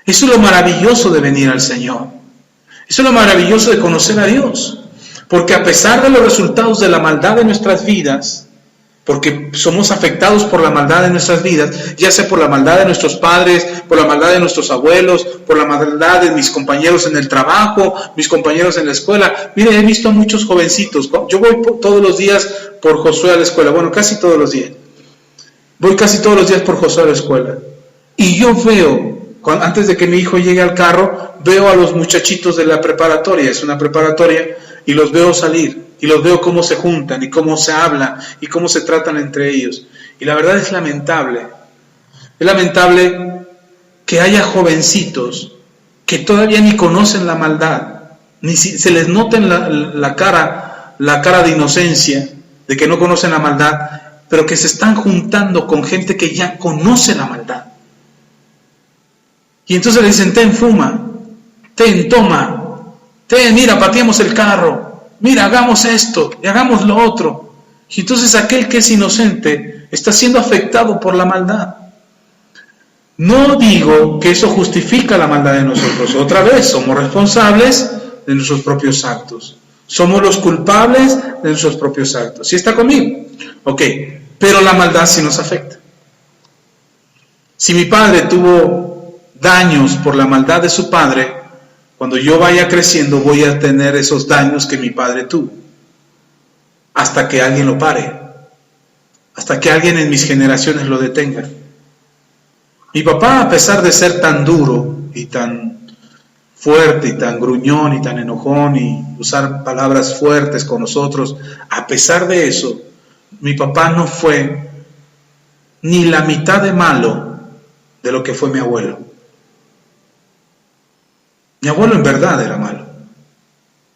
Eso es lo maravilloso de venir al Señor. Eso es lo maravilloso de conocer a Dios. Porque a pesar de los resultados de la maldad de nuestras vidas, porque somos afectados por la maldad de nuestras vidas, ya sea por la maldad de nuestros padres, por la maldad de nuestros abuelos, por la maldad de mis compañeros en el trabajo, mis compañeros en la escuela. Mire, he visto a muchos jovencitos. Yo voy todos los días por Josué a la escuela. Bueno, casi todos los días. Voy casi todos los días por Josué a la escuela. Y yo veo, antes de que mi hijo llegue al carro, veo a los muchachitos de la preparatoria. Es una preparatoria. Y los veo salir. Y los veo cómo se juntan y cómo se hablan y cómo se tratan entre ellos. Y la verdad es lamentable. Es lamentable que haya jovencitos que todavía ni conocen la maldad, ni se les nota en la cara de inocencia, de que no conocen la maldad, pero que se están juntando con gente que ya conoce la maldad. Y entonces le dicen, ten, fuma, ten, toma, ten, mira, pateemos el carro. Mira, hagamos esto y hagamos lo otro. Y entonces aquel que es inocente está siendo afectado por la maldad. No digo que eso justifica la maldad de nosotros. Otra vez, somos responsables de nuestros propios actos. Somos los culpables de nuestros propios actos. ¿Sí está conmigo? Ok, pero la maldad sí nos afecta. Si mi padre tuvo daños por la maldad de su padre, cuando yo vaya creciendo voy a tener esos daños que mi padre tuvo. Hasta que alguien lo pare. Hasta que alguien en mis generaciones lo detenga. Mi papá, a pesar de ser tan duro y tan fuerte y tan gruñón y tan enojón y usar palabras fuertes con nosotros, a pesar de eso, mi papá no fue ni la mitad de malo de lo que fue mi abuelo. Mi abuelo en verdad era malo,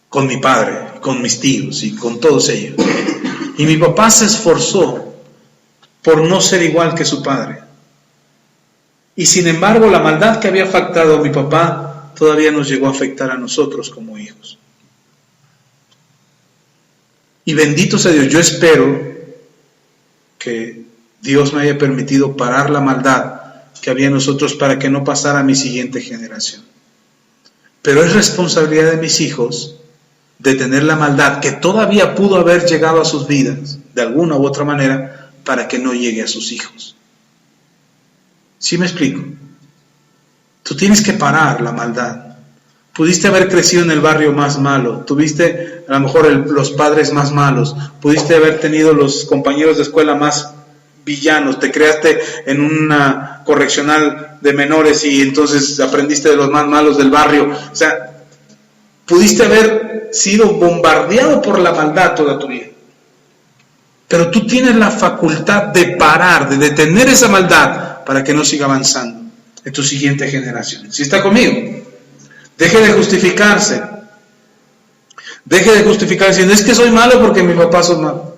con mi padre, con mis tíos y con todos ellos. Y mi papá se esforzó por no ser igual que su padre. Y sin embargo, la maldad que había afectado a mi papá todavía nos llegó a afectar a nosotros como hijos. Y bendito sea Dios, yo espero que Dios me haya permitido parar la maldad que había en nosotros para que no pasara a mi siguiente generación. Pero es responsabilidad de mis hijos detener la maldad que todavía pudo haber llegado a sus vidas, de alguna u otra manera, para que no llegue a sus hijos. ¿Sí me explico? Tú tienes que parar la maldad. Pudiste haber crecido en el barrio más malo, tuviste a lo mejor los padres más malos, pudiste haber tenido los compañeros de escuela más villanos, te creaste en una correccional de menores y entonces aprendiste de los más malos del barrio. O sea, pudiste haber sido bombardeado por la maldad toda tu vida. Pero tú tienes la facultad de parar, de detener esa maldad para que no siga avanzando en tu siguiente generación. ¿Sí está conmigo? Deje de justificarse. Deje de justificarse. No es que soy malo porque mi papá son malo.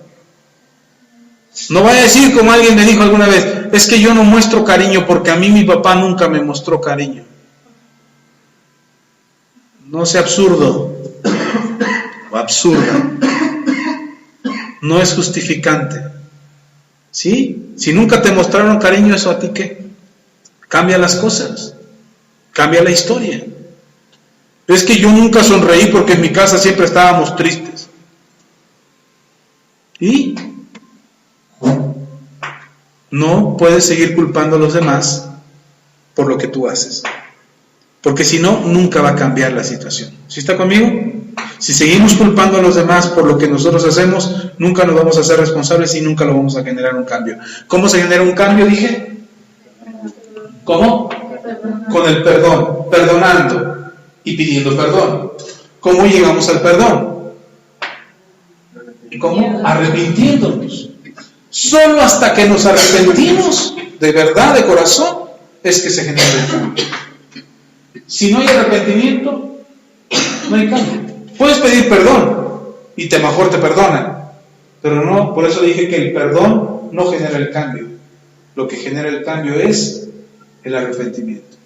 No vaya a decir como alguien me dijo alguna vez, es que yo no muestro cariño porque a mí mi papá nunca me mostró cariño. No sea absurdo o absurda. no es justificante. ¿Sí? Si nunca te mostraron cariño, ¿eso a ti qué? Cambia las cosas, cambia la historia. Es que yo nunca sonreí porque en mi casa siempre estábamos tristes. ¿Y? No puedes seguir culpando a los demás por lo que tú haces, porque si no, nunca va a cambiar la situación. ¿Sí está conmigo? Si seguimos culpando a los demás por lo que nosotros hacemos, nunca nos vamos a hacer responsables y nunca lo vamos a generar un cambio. ¿Cómo se genera un cambio, dije? ¿Cómo? Con el perdón, perdonando y pidiendo perdón. ¿Cómo llegamos al perdón? ¿Cómo? Arrepintiéndonos. Solo hasta que nos arrepentimos de verdad, de corazón, es que se genera el cambio. Si no hay arrepentimiento, no hay cambio. Puedes pedir perdón y mejor te perdonan, pero no, por eso dije que el perdón no genera el cambio. Lo que genera el cambio es el arrepentimiento.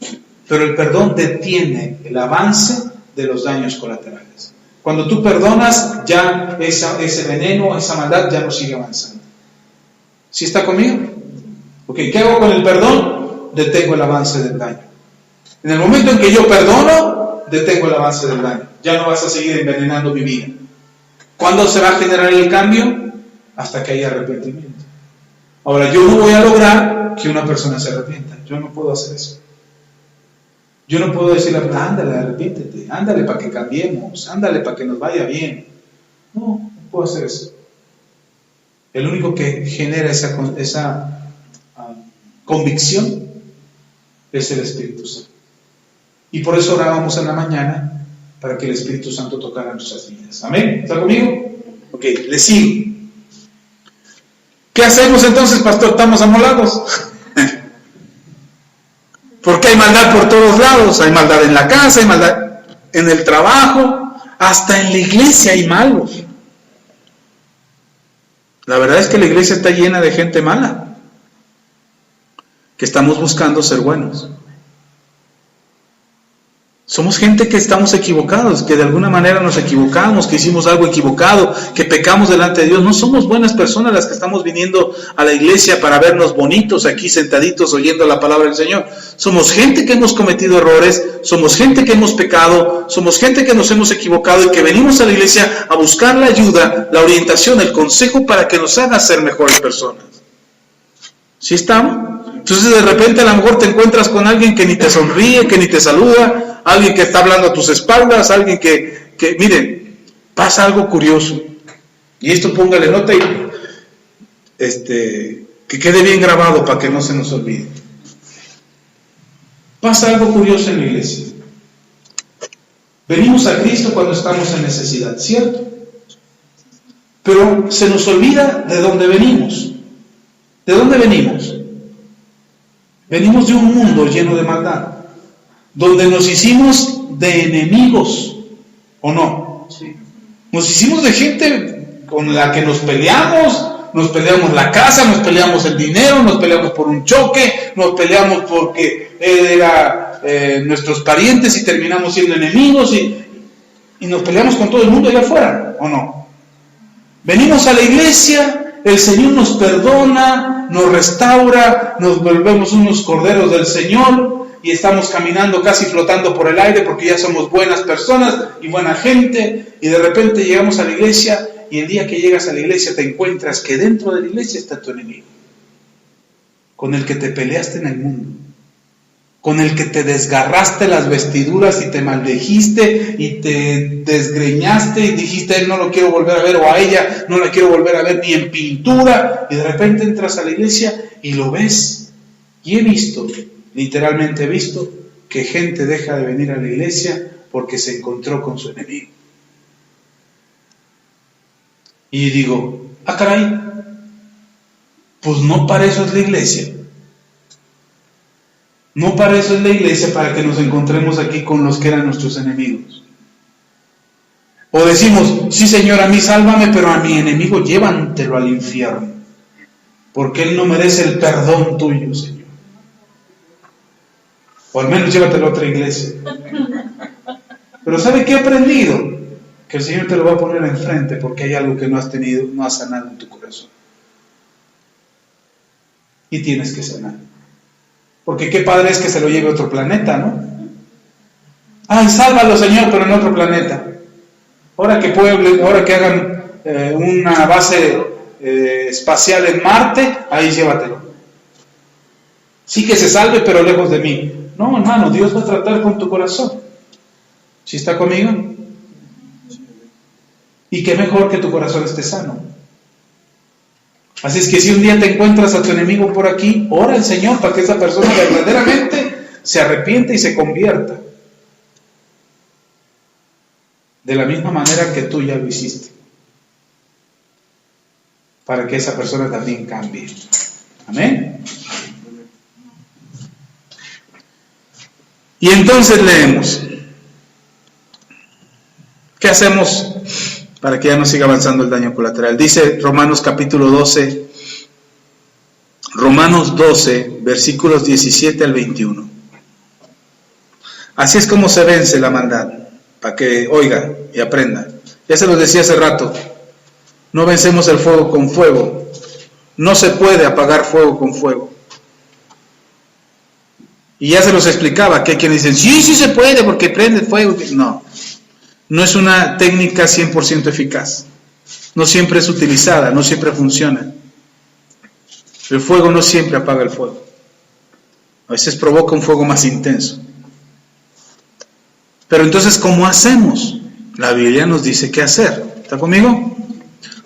Pero el perdón detiene el avance de los daños colaterales. Cuando tú perdonas, ya ese veneno, esa maldad ya no sigue avanzando. ¿Sí está conmigo? Ok, ¿qué hago con el perdón? Detengo el avance del daño. En el momento en que yo perdono, detengo el avance del daño. Ya no vas a seguir envenenando mi vida. ¿Cuándo se va a generar el cambio? Hasta que haya arrepentimiento. Ahora, yo no voy a lograr que una persona se arrepienta. Yo no puedo hacer eso. Yo no puedo decirle, ándale, arrepiéntete, ándale para que cambiemos, ándale para que nos vaya bien. No puedo hacer eso. El único que genera esa convicción es el Espíritu Santo. Y por eso orábamos en la mañana para que el Espíritu Santo tocara nuestras vidas. ¿Amén? ¿Está conmigo? Ok, le sigo. ¿Qué hacemos entonces, pastor? ¿Estamos amolados? Porque hay maldad por todos lados. Hay maldad en la casa, hay maldad en el trabajo, hasta en la iglesia hay malos. La verdad es que la iglesia está llena de gente mala, que estamos buscando ser buenos. Somos gente que estamos equivocados, que de alguna manera nos equivocamos, que hicimos algo equivocado, que pecamos delante de Dios. No somos buenas personas las que estamos viniendo a la iglesia para vernos bonitos aquí sentaditos oyendo la palabra del Señor. Somos gente que hemos cometido errores, somos gente que hemos pecado, somos gente que nos hemos equivocado y que venimos a la iglesia a buscar la ayuda, la orientación, el consejo para que nos haga ser mejores personas. ¿Sí estamos? Entonces de repente a lo mejor te encuentras con alguien que ni te sonríe, que ni te saluda, alguien que está hablando a tus espaldas, alguien que miren, pasa algo curioso. Y esto póngale nota y que quede bien grabado para que no se nos olvide. Pasa algo curioso en la iglesia. Venimos a Cristo cuando estamos en necesidad, ¿cierto? Pero se nos olvida de dónde venimos. ¿De dónde venimos? Venimos de un mundo lleno de maldad, donde nos hicimos de enemigos, ¿o no? Sí. Nos hicimos de gente con la que nos peleamos la casa, nos peleamos el dinero, nos peleamos por un choque, nos peleamos porque era nuestros parientes y terminamos siendo enemigos y nos peleamos con todo el mundo allá afuera, ¿o no? Venimos a la iglesia, el Señor nos perdona, nos restaura, nos volvemos unos corderos del Señor y estamos caminando casi flotando por el aire porque ya somos buenas personas y buena gente, y de repente llegamos a la iglesia y el día que llegas a la iglesia te encuentras que dentro de la iglesia está tu enemigo, con el que te peleaste en el mundo, con el que te desgarraste las vestiduras y te maldijiste y te desgreñaste y dijiste, él no lo quiero volver a ver, o a ella no la quiero volver a ver ni en pintura, y de repente entras a la iglesia y lo ves. Y he visto, literalmente he visto, que gente deja de venir a la iglesia porque se encontró con su enemigo. Y digo, caray, pues no para eso es la iglesia. No para eso es la iglesia, para que nos encontremos aquí con los que eran nuestros enemigos. O decimos, sí Señor, a mí sálvame, pero a mi enemigo llévantelo al infierno, porque él no merece el perdón tuyo, Señor. O al menos llévatelo a otra iglesia. Pero ¿sabe qué he aprendido? que el Señor te lo va a poner enfrente porque hay algo que no has sanado en tu corazón. Y tienes que sanar. Porque qué padre es que se lo lleve a otro planeta, ¿no? Ay, sálvalo, Señor, pero en otro planeta. Ahora que hagan una base espacial en Marte, ahí llévatelo. Sí que se salve, pero lejos de mí. No, hermano, Dios va a tratar con tu corazón. ¿Sí está conmigo? Y qué mejor que tu corazón esté sano. Así es que si un día te encuentras a tu enemigo por aquí, ora al Señor para que esa persona verdaderamente se arrepiente y se convierta. De la misma manera que tú ya lo hiciste. Para que esa persona también cambie. Amén. Y entonces leemos. ¿Qué hacemos para que ya no siga avanzando el daño colateral? Dice Romanos capítulo 12, Romanos 12, versículos 17 al 21. Así es como se vence la maldad, para que oiga y aprenda. Ya se los decía hace rato, no vencemos el fuego con fuego, no se puede apagar fuego con fuego. Y ya se los explicaba, que hay quienes dicen, sí se puede porque prende fuego. No es una técnica 100% eficaz. No siempre es utilizada, no siempre funciona. El fuego no siempre apaga el fuego. A veces provoca un fuego más intenso. Pero entonces, ¿cómo hacemos? La Biblia nos dice qué hacer. ¿Está conmigo?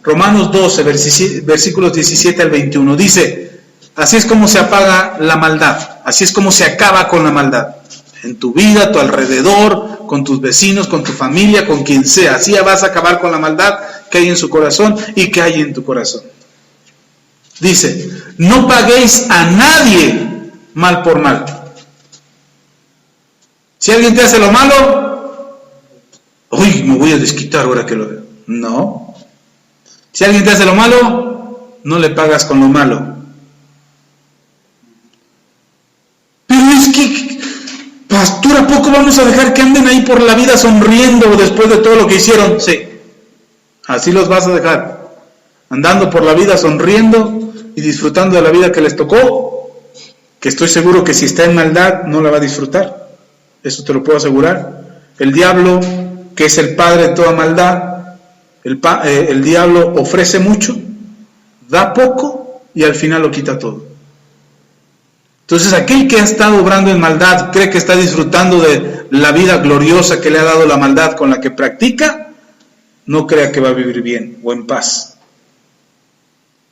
Romanos 12, versículos 17 al 21. Dice, así es como se apaga la maldad. Así es como se acaba con la maldad. En tu vida, a tu alrededor, con tus vecinos, con tu familia, con quien sea. Así vas a acabar con la maldad que hay en su corazón y que hay en tu corazón. Dice, no paguéis a nadie mal por mal. Si alguien te hace lo malo, uy, me voy a desquitar ahora que lo veo. No. Si alguien te hace lo malo, no le pagas con lo malo. Pero es que, pastor, ¿a poco vamos a dejar que anden ahí por la vida sonriendo después de todo lo que hicieron? Sí. Así los vas a dejar. Andando por la vida sonriendo y disfrutando de la vida que les tocó, que estoy seguro que si está en maldad no la va a disfrutar. Eso te lo puedo asegurar. El diablo, que es el padre de toda maldad, el diablo ofrece mucho, da poco y al final lo quita todo. Entonces aquel que ha estado obrando en maldad cree que está disfrutando de la vida gloriosa que le ha dado la maldad con la que practica, no crea que va a vivir bien o en paz.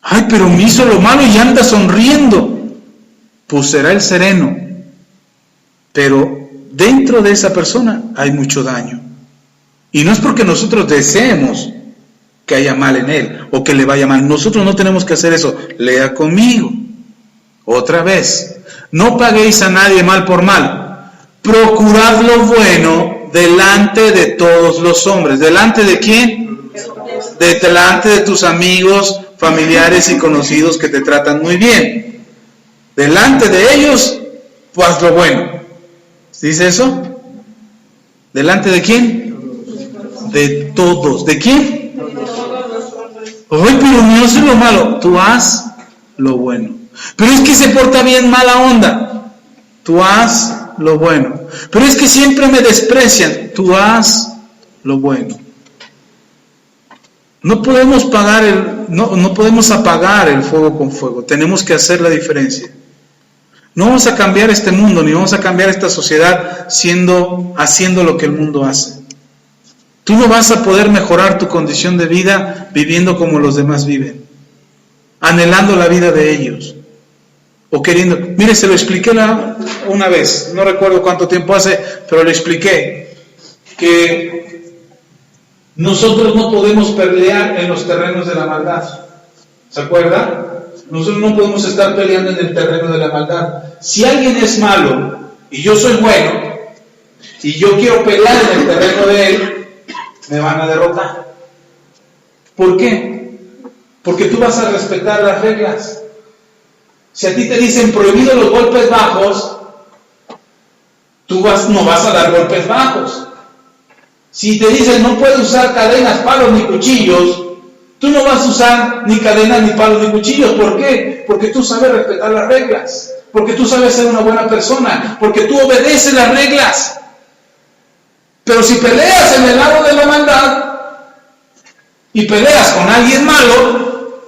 Ay, pero me hizo lo malo y anda sonriendo. Pues será el sereno, pero dentro de esa persona hay mucho daño. Y no es porque nosotros deseemos que haya mal en él o que le vaya mal. Nosotros no tenemos que hacer eso. Lea conmigo. Otra vez. No paguéis a nadie mal por mal. Procurad lo bueno delante de todos los hombres. ¿Delante de quién? Delante de tus amigos, familiares y conocidos que te tratan muy bien. Delante de ellos, pues lo bueno. ¿Dice eso? ¿Delante de quién? De todos. ¿De quién? Ay, pero no hace lo malo. Tú haz lo bueno. Pero es que se porta bien mala onda. Tú haz lo bueno. Pero es que siempre me desprecian. Tú haz lo bueno. No podemos no podemos apagar el fuego con fuego. Tenemos que hacer la diferencia. No vamos a cambiar este mundo, ni vamos a cambiar esta sociedad haciendo lo que el mundo hace. Tú no vas a poder mejorar tu condición de vida viviendo como los demás viven, anhelando la vida de ellos, o queriendo. Mire, se lo expliqué una vez, no recuerdo cuánto tiempo hace, pero le expliqué que nosotros no podemos pelear en los terrenos de la maldad. ¿Se acuerda? Nosotros no podemos estar peleando en el terreno de la maldad. Si alguien es malo y yo soy bueno y yo quiero pelear en el terreno de él, me van a derrotar. ¿Por qué? Porque tú vas a respetar las reglas. Si a ti te dicen prohibido los golpes bajos, tú no vas a dar golpes bajos. Si te dicen no puedes usar cadenas, palos ni cuchillos, tú no vas a usar ni cadenas, ni palos, ni cuchillos. ¿Por qué? Porque tú sabes respetar las reglas. Porque tú sabes ser una buena persona. Porque tú obedeces las reglas. Pero si peleas en el lado de la maldad y peleas con alguien malo,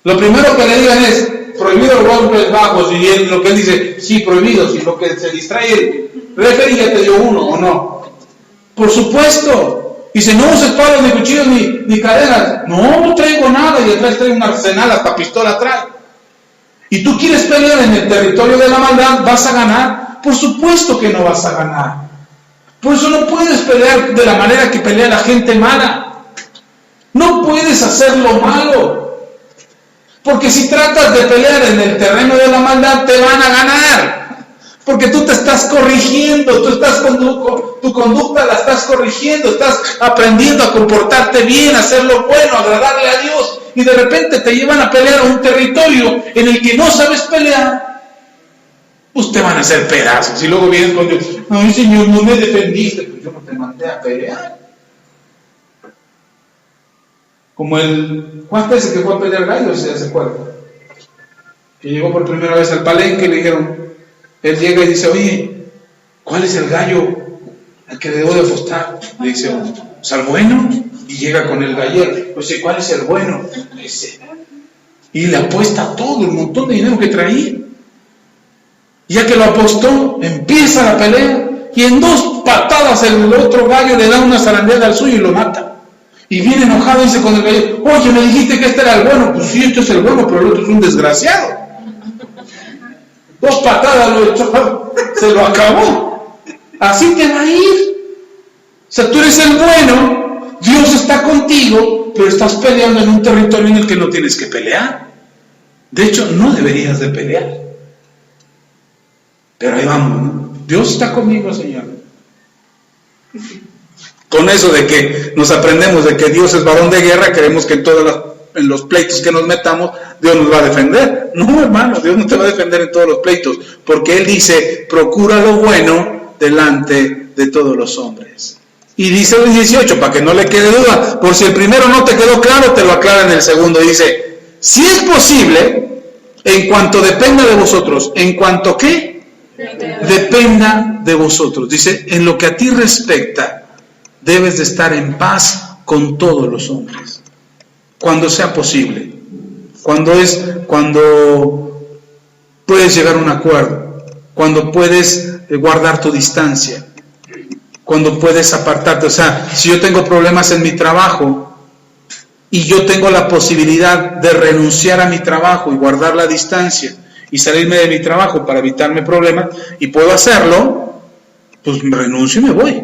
lo primero que le digan es prohibido golpes bajos, y lo que él dice, sí, prohibidos, y lo que se distrae el referee ya te dio uno, ¿o no? Por supuesto. Dice, no uses palos, ni cuchillos, ni cadenas. No traigo nada, y detrás traigo un arsenal, hasta pistola trae. Y tú quieres pelear en el territorio de la maldad, ¿vas a ganar? Por supuesto que no vas a ganar. Por eso no puedes pelear de la manera que pelea la gente mala. No puedes hacer lo malo. Porque si tratas de pelear en el terreno de la maldad, te van a ganar. Porque tú te estás corrigiendo, tu conducta la estás corrigiendo, estás aprendiendo a comportarte bien, a hacer lo bueno, a agradarle a Dios. Y de repente te llevan a pelear a un territorio en el que no sabes pelear. Pues te van a hacer pedazos. Y luego vienes con Dios, ay Señor, no me defendiste. Pues yo no te mandé a pelear. Como el Juan ese que fue a pelear gallos, se acuerda. Que llegó por primera vez al palenque y le dijeron, él llega y dice, oye, ¿cuál es el gallo al que debo de apostar? Le dice, ¿es el bueno? Y llega con el gallero. Pues ¿cuál es el bueno? Ese. Y le apuesta todo, el montón de dinero que traía. Y ya que lo apostó, empieza la pelea. Y en 2 patadas el otro gallo le da una zarandeada al suyo y lo mata. Y viene enojado y dice con el gallero, oye, me dijiste que este era el bueno. Pues sí, este es el bueno, pero el otro es un desgraciado. 2 patadas lo echó, se lo acabó. Así te va a ir. O sea, tú eres el bueno, Dios está contigo, pero estás peleando en un territorio en el que no tienes que pelear. De hecho, no deberías de pelear. Pero ahí vamos, ¿no? Dios está conmigo, Señor. Con eso de que nos aprendemos de que Dios es varón de guerra, creemos que en los pleitos que nos metamos, Dios nos va a defender. No, hermano, Dios no te va a defender en todos los pleitos, porque Él dice, procura lo bueno delante de todos los hombres. Y dice el 18, para que no le quede duda, por si el primero no te quedó claro, te lo aclara en el segundo. Dice, si es posible, en cuanto dependa de vosotros, ¿en cuanto qué? Dependa de vosotros. Dice, en lo que a ti respecta, debes de estar en paz con todos los hombres. Cuando sea posible. Cuando puedes llegar a un acuerdo. Cuando puedes guardar tu distancia. Cuando puedes apartarte. O sea, si yo tengo problemas en mi trabajo y yo tengo la posibilidad de renunciar a mi trabajo y guardar la distancia y salirme de mi trabajo para evitarme problemas, y puedo hacerlo, pues renuncio y me voy.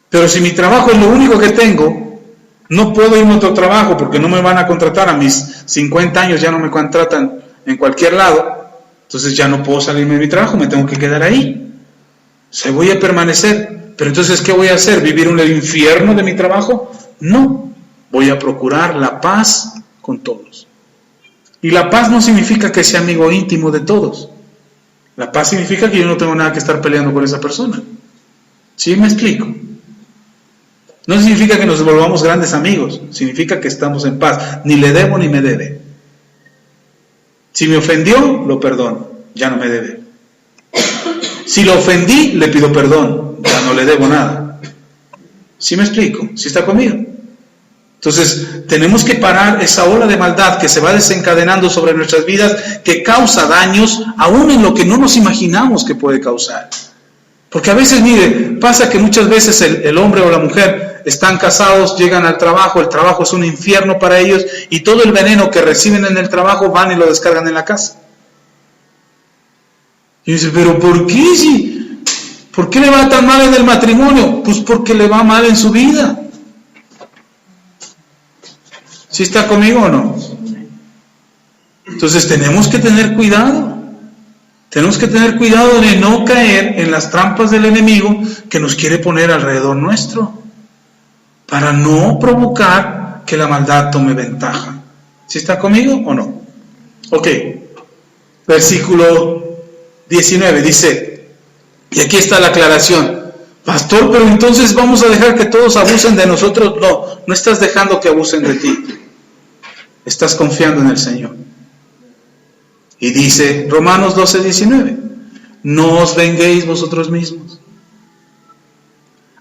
Pero si mi trabajo es lo único que tengo, no puedo irme a otro trabajo porque no me van a contratar. A mis 50 años ya no me contratan en cualquier lado, entonces ya no puedo salirme de mi trabajo, me tengo que quedar ahí. O sea, voy a permanecer. Pero entonces, ¿qué voy a hacer? ¿Vivir en el infierno de mi trabajo? No, voy a procurar la paz con todos. Y la paz no significa que sea amigo íntimo de todos. La paz significa que yo no tengo nada que estar peleando con esa persona. ¿Sí me explico? No significa que nos volvamos grandes amigos, significa que estamos en paz. Ni le debo ni me debe. Si me ofendió, lo perdono, ya no me debe. Si lo ofendí, le pido perdón, ya no le debo nada. ¿Sí me explico? ¿Sí está conmigo? Entonces, tenemos que parar esa ola de maldad que se va desencadenando sobre nuestras vidas, que causa daños, aún en lo que no nos imaginamos que puede causar. Porque a veces, mire, pasa que muchas veces el hombre o la mujer están casados, llegan al trabajo, el trabajo es un infierno para ellos, y todo el veneno que reciben en el trabajo van y lo descargan en la casa. Y dice, ¿pero por qué? ¿Por qué le va tan mal en el matrimonio? Pues porque le va mal en su vida. ¿Sí está conmigo o no? Entonces tenemos que tener cuidado. Tenemos que tener cuidado de no caer en las trampas del enemigo que nos quiere poner alrededor nuestro, para no provocar que la maldad tome ventaja. ¿Sí está conmigo o no? Ok. Versículo 19 dice, y aquí está la aclaración, Pastor, pero entonces vamos a dejar que todos abusen de nosotros. No, no estás dejando que abusen de ti. Estás confiando en el Señor. Y dice Romanos 12:19, no os venguéis vosotros mismos.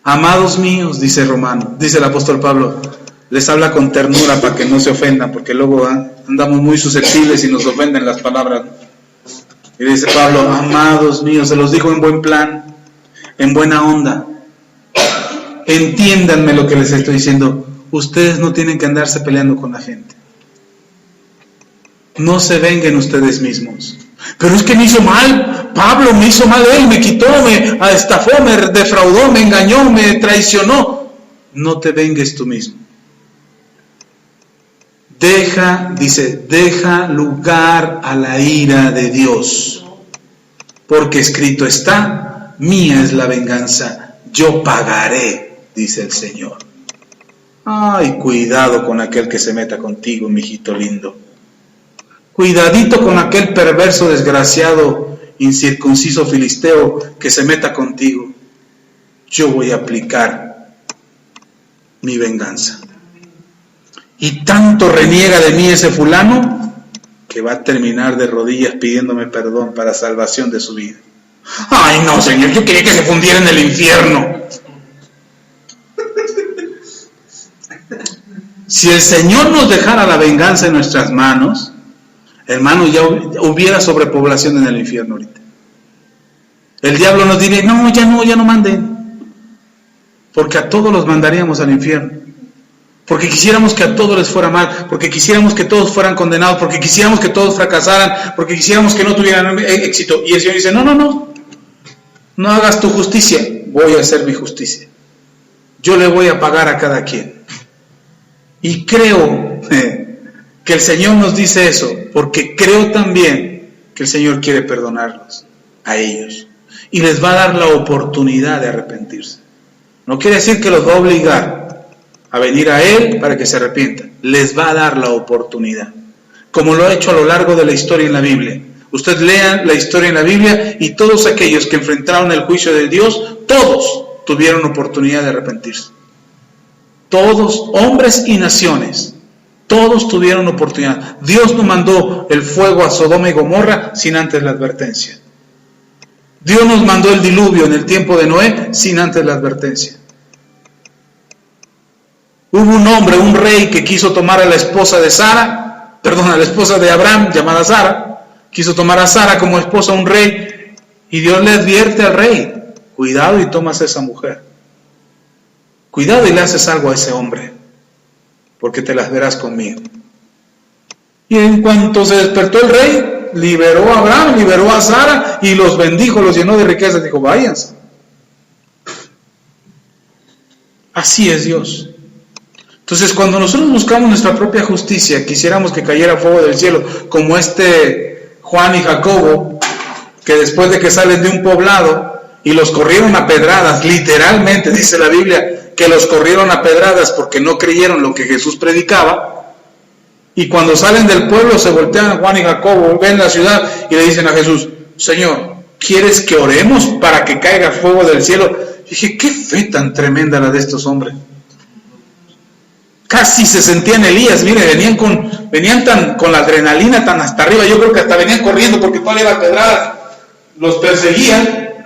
Amados míos, dice el apóstol Pablo, les habla con ternura para que no se ofendan, porque luego andamos muy susceptibles y nos ofenden las palabras. Y dice Pablo, amados míos, se los digo en buen plan, en buena onda. Entiéndanme lo que les estoy diciendo. Ustedes no tienen que andarse peleando con la gente. No se venguen ustedes mismos. Pero es que me hizo mal, Pablo me hizo mal, él me quitó, me estafó, me defraudó, me engañó, me traicionó. No te vengues tú mismo. Deja lugar a la ira de Dios, porque escrito está, mía es la venganza, yo pagaré, dice el Señor. Ay, cuidado con aquel que se meta contigo, mijito lindo. Cuidadito con aquel perverso, desgraciado, incircunciso filisteo que se meta contigo. Yo voy a aplicar mi venganza. Y tanto reniega de mí ese fulano que va a terminar de rodillas pidiéndome perdón para salvación de su vida. Ay, no, Señor, yo quería que se fundiera en el infierno. Si el Señor nos dejara la venganza en nuestras manos, hermano, ya hubiera sobrepoblación en el infierno ahorita. El diablo nos diría, no, ya no manden. Porque a todos los mandaríamos al infierno. Porque quisiéramos que a todos les fuera mal, porque quisiéramos que todos fueran condenados, porque quisiéramos que todos fracasaran, porque quisiéramos que no tuvieran éxito. Y el Señor dice, no hagas tu justicia, voy a hacer mi justicia. Yo le voy a pagar a cada quien. Y creo que el Señor nos dice eso, porque creo también que el Señor quiere perdonarlos a ellos. Y les va a dar la oportunidad de arrepentirse. No quiere decir que los va a obligar a venir a Él para que se arrepientan. Les va a dar la oportunidad, como lo ha hecho a lo largo de la historia en la Biblia. Usted lea la historia en la Biblia y todos aquellos que enfrentaron el juicio de Dios, todos tuvieron oportunidad de arrepentirse. Todos, hombres y naciones, todos tuvieron oportunidad. Dios no mandó el fuego a Sodoma y Gomorra sin antes la advertencia. Dios nos mandó el diluvio en el tiempo de Noé sin antes la advertencia. Hubo un hombre, un rey, que quiso tomar a la esposa de Abraham, llamada Sara. Quiso tomar a Sara como esposa a un rey, y Dios le advierte al rey, cuidado y tomas a esa mujer. Cuidado y le haces algo a ese hombre, porque te las verás conmigo. Y en cuanto se despertó el rey, liberó a Abraham, liberó a Sara, y los bendijo, los llenó de riquezas. Dijo, váyanse. Así es Dios. Entonces, cuando nosotros buscamos nuestra propia justicia, quisiéramos que cayera fuego del cielo, como Juan y Jacobo, que después de que salen de un poblado y los corrieron a pedradas, literalmente dice la Biblia, que los corrieron a pedradas porque no creyeron lo que Jesús predicaba, y cuando salen del pueblo se voltean Juan y Jacobo, ven la ciudad y le dicen a Jesús, Señor, ¿quieres que oremos para que caiga fuego del cielo? Y dije, qué fe tan tremenda la de estos hombres. Casi se sentían Elías, mire, venían con la adrenalina tan hasta arriba, yo creo que hasta venían corriendo porque todavía las pedradas los perseguían,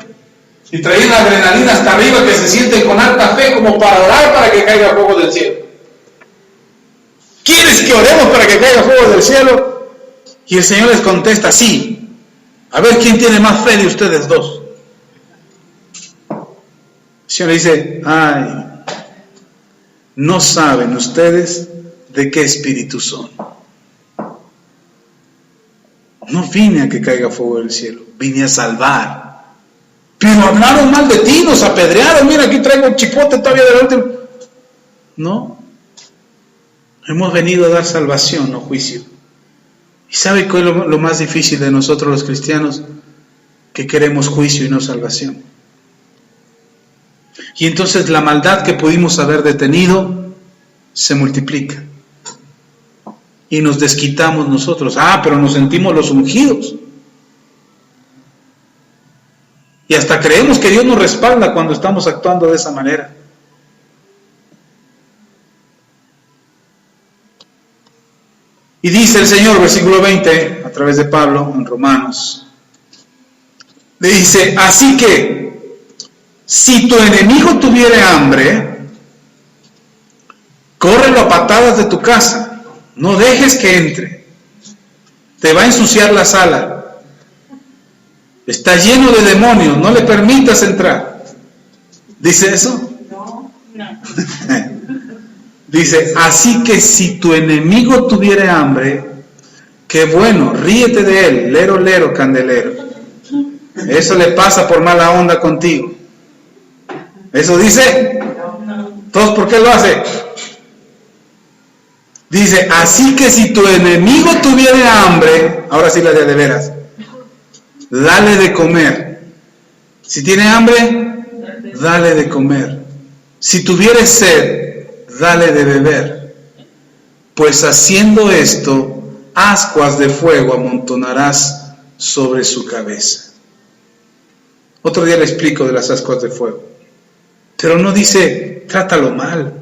y traían la adrenalina hasta arriba, que se sienten con alta fe como para orar para que caiga fuego del cielo. ¿Quieres que oremos para que caiga fuego del cielo? Y el Señor les contesta, sí. A ver quién tiene más fe de ustedes dos. El Señor le dice, ay, no saben ustedes de qué espíritu son. No vine a que caiga fuego del cielo, vine a salvar. Pero hablaron mal de ti, nos apedrearon, mira, aquí traigo un chipote todavía delante. No, hemos venido a dar salvación, no juicio. ¿Y sabe cuál es lo más difícil de nosotros los cristianos? Que queremos juicio y no salvación. Y entonces la maldad que pudimos haber detenido se multiplica. Y nos desquitamos nosotros. Pero nos sentimos los ungidos. Y hasta creemos que Dios nos respalda cuando estamos actuando de esa manera. Y dice el Señor, versículo 20, a través de Pablo, en Romanos, le dice, así que, si tu enemigo tuviere hambre, córrelo a patadas de tu casa, no dejes que entre, te va a ensuciar la sala, está lleno de demonios, no le permitas entrar. ¿Dice eso? No. Dice, así que si tu enemigo tuviere hambre, qué bueno, ríete de él, lero, lero, candelero. Eso le pasa por mala onda contigo. ¿Eso dice? ¿Todos por qué lo hace? Dice, así que si tu enemigo tuviere hambre, ahora sí la de veras, dale de comer. Si tiene hambre, dale de comer. Si tuviere sed, dale de beber, pues haciendo esto, ascuas de fuego amontonarás sobre su cabeza. Otro día le explico de las ascuas de fuego, pero no dice, trátalo mal.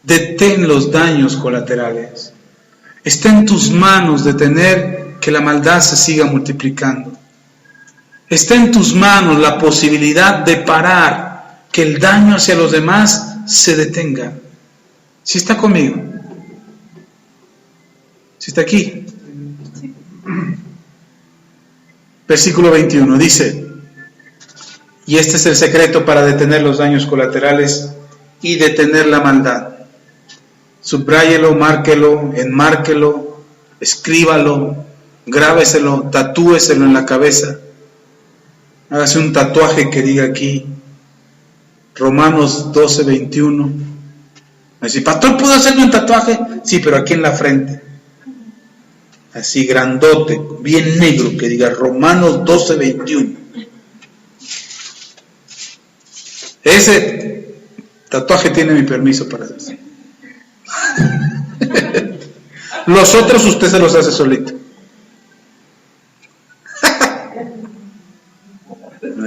Detén los daños colaterales. Está en tus manos detener que la maldad se siga multiplicando. Está en tus manos la posibilidad de parar que el daño hacia los demás se detenga. ¿Sí está conmigo? ¿Sí está aquí? Versículo 21 dice, y este es el secreto para detener los daños colaterales y detener la maldad. Subráyelo, márquelo, enmárquelo, escríbalo, grábeselo, tatúeselo en la cabeza. Hágase un tatuaje que diga aquí Romanos 12:21. Me dice, pastor, ¿puedo hacerme un tatuaje? Sí, pero aquí en la frente. Así grandote, bien negro, que diga Romanos 12:21. Ese tatuaje tiene mi permiso para hacerse. Los otros usted se los hace solito.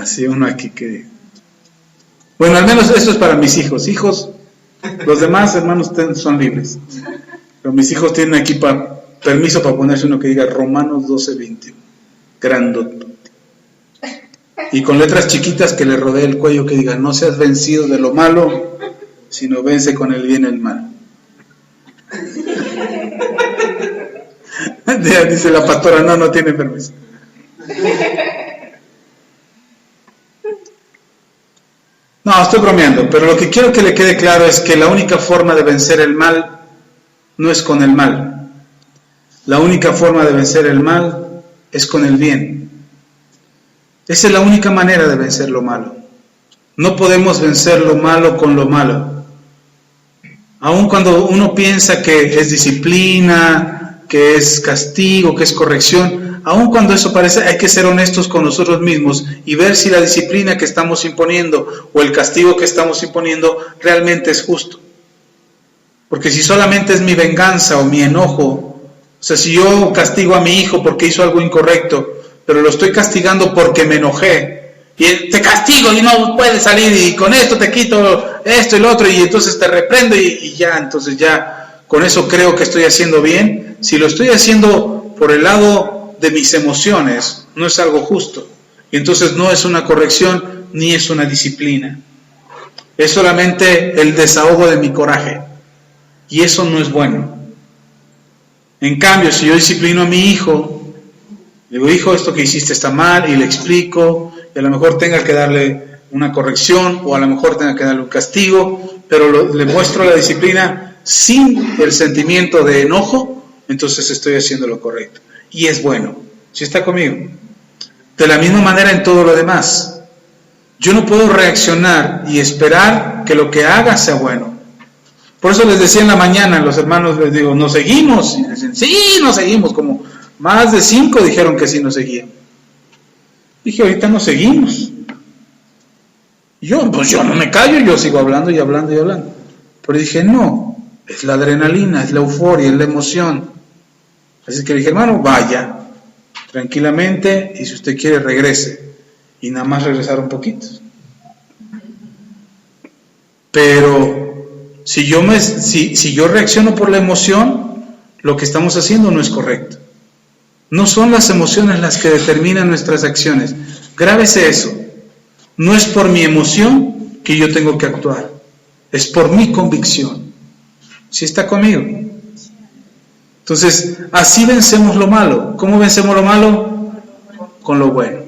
Así uno aquí que... Bueno, al menos eso es para mis hijos. Hijos, los demás hermanos son libres. Pero mis hijos tienen aquí permiso para ponerse uno que diga Romanos 12:21. Grandote. Y con letras chiquitas que le rodee el cuello que diga, no seas vencido de lo malo, sino vence con el bien el mal. Dice la pastora, no tiene permiso. No, estoy bromeando, pero lo que quiero que le quede claro es que la única forma de vencer el mal no es con el mal. La única forma de vencer el mal es con el bien. Esa es la única manera de vencer lo malo. No podemos vencer lo malo con lo malo. Aun cuando uno piensa que es disciplina, que es castigo, que es corrección, aun cuando eso parece, hay que ser honestos con nosotros mismos y ver si la disciplina que estamos imponiendo o el castigo que estamos imponiendo realmente es justo. Porque si solamente es mi venganza o mi enojo, o sea, si yo castigo a mi hijo porque hizo algo incorrecto, pero lo estoy castigando porque me enojé, y te castigo y no puedes salir y con esto te quito esto y lo otro y entonces te reprendo y ya, entonces ya con eso creo que estoy haciendo bien. Si lo estoy haciendo por el lado de mis emociones, no es algo justo, y entonces no es una corrección ni es una disciplina, es solamente el desahogo de mi coraje, y eso no es bueno. En cambio, si yo disciplino a mi hijo, le digo, hijo, esto que hiciste está mal, y le explico, y a lo mejor tenga que darle una corrección, o a lo mejor tenga que darle un castigo, pero le muestro la disciplina sin el sentimiento de enojo, entonces estoy haciendo lo correcto. Y es bueno. ¿Sí está conmigo? De la misma manera en todo lo demás. Yo no puedo reaccionar y esperar que lo que haga sea bueno. Por eso les decía en la mañana a los hermanos, les digo, ¿nos seguimos? Y dicen, sí, nos seguimos. Como más de 5 dijeron que sí nos seguían. Dije, ahorita nos seguimos. Yo no me callo, yo sigo hablando y hablando y hablando. Pero dije, no, es la adrenalina, es la euforia, es la emoción. Así que dije, hermano, vaya. tranquilamente, y si usted quiere regrese, y nada más regresar un poquito. Pero si yo reacciono por la emoción, lo que estamos haciendo no es correcto. No son las emociones las que determinan nuestras acciones. Grábese eso. No es por mi emoción que yo tengo que actuar, es por mi convicción. ¿Sí está conmigo? Entonces, así vencemos lo malo. ¿Cómo vencemos lo malo? Con lo bueno,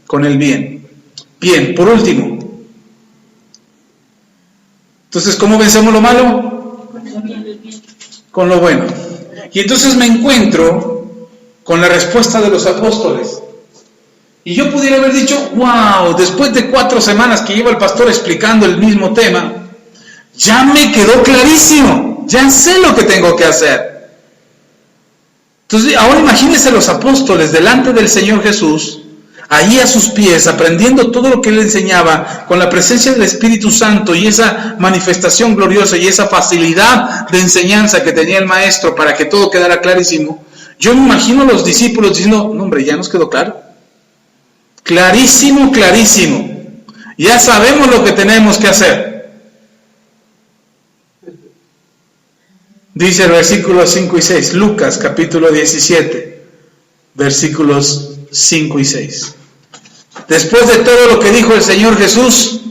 con el bien. Bien, por último. Entonces, ¿cómo vencemos lo malo? Con lo bueno. Y entonces me encuentro con la respuesta de los apóstoles. Y yo pudiera haber dicho, wow, después de 4 semanas que lleva el pastor explicando el mismo tema, ya me quedó clarísimo, ya sé lo que tengo que hacer. Entonces, ahora imagínense los apóstoles delante del Señor Jesús, allí a sus pies, aprendiendo todo lo que Él enseñaba, con la presencia del Espíritu Santo y esa manifestación gloriosa y esa facilidad de enseñanza que tenía el Maestro para que todo quedara clarísimo. Yo me imagino a los discípulos diciendo, no hombre, ya nos quedó claro. Clarísimo, clarísimo. Ya sabemos lo que tenemos que hacer. Dice el versículo 5 y 6, Lucas capítulo 17, versículos 5 y 6. Después de todo lo que dijo el Señor Jesús,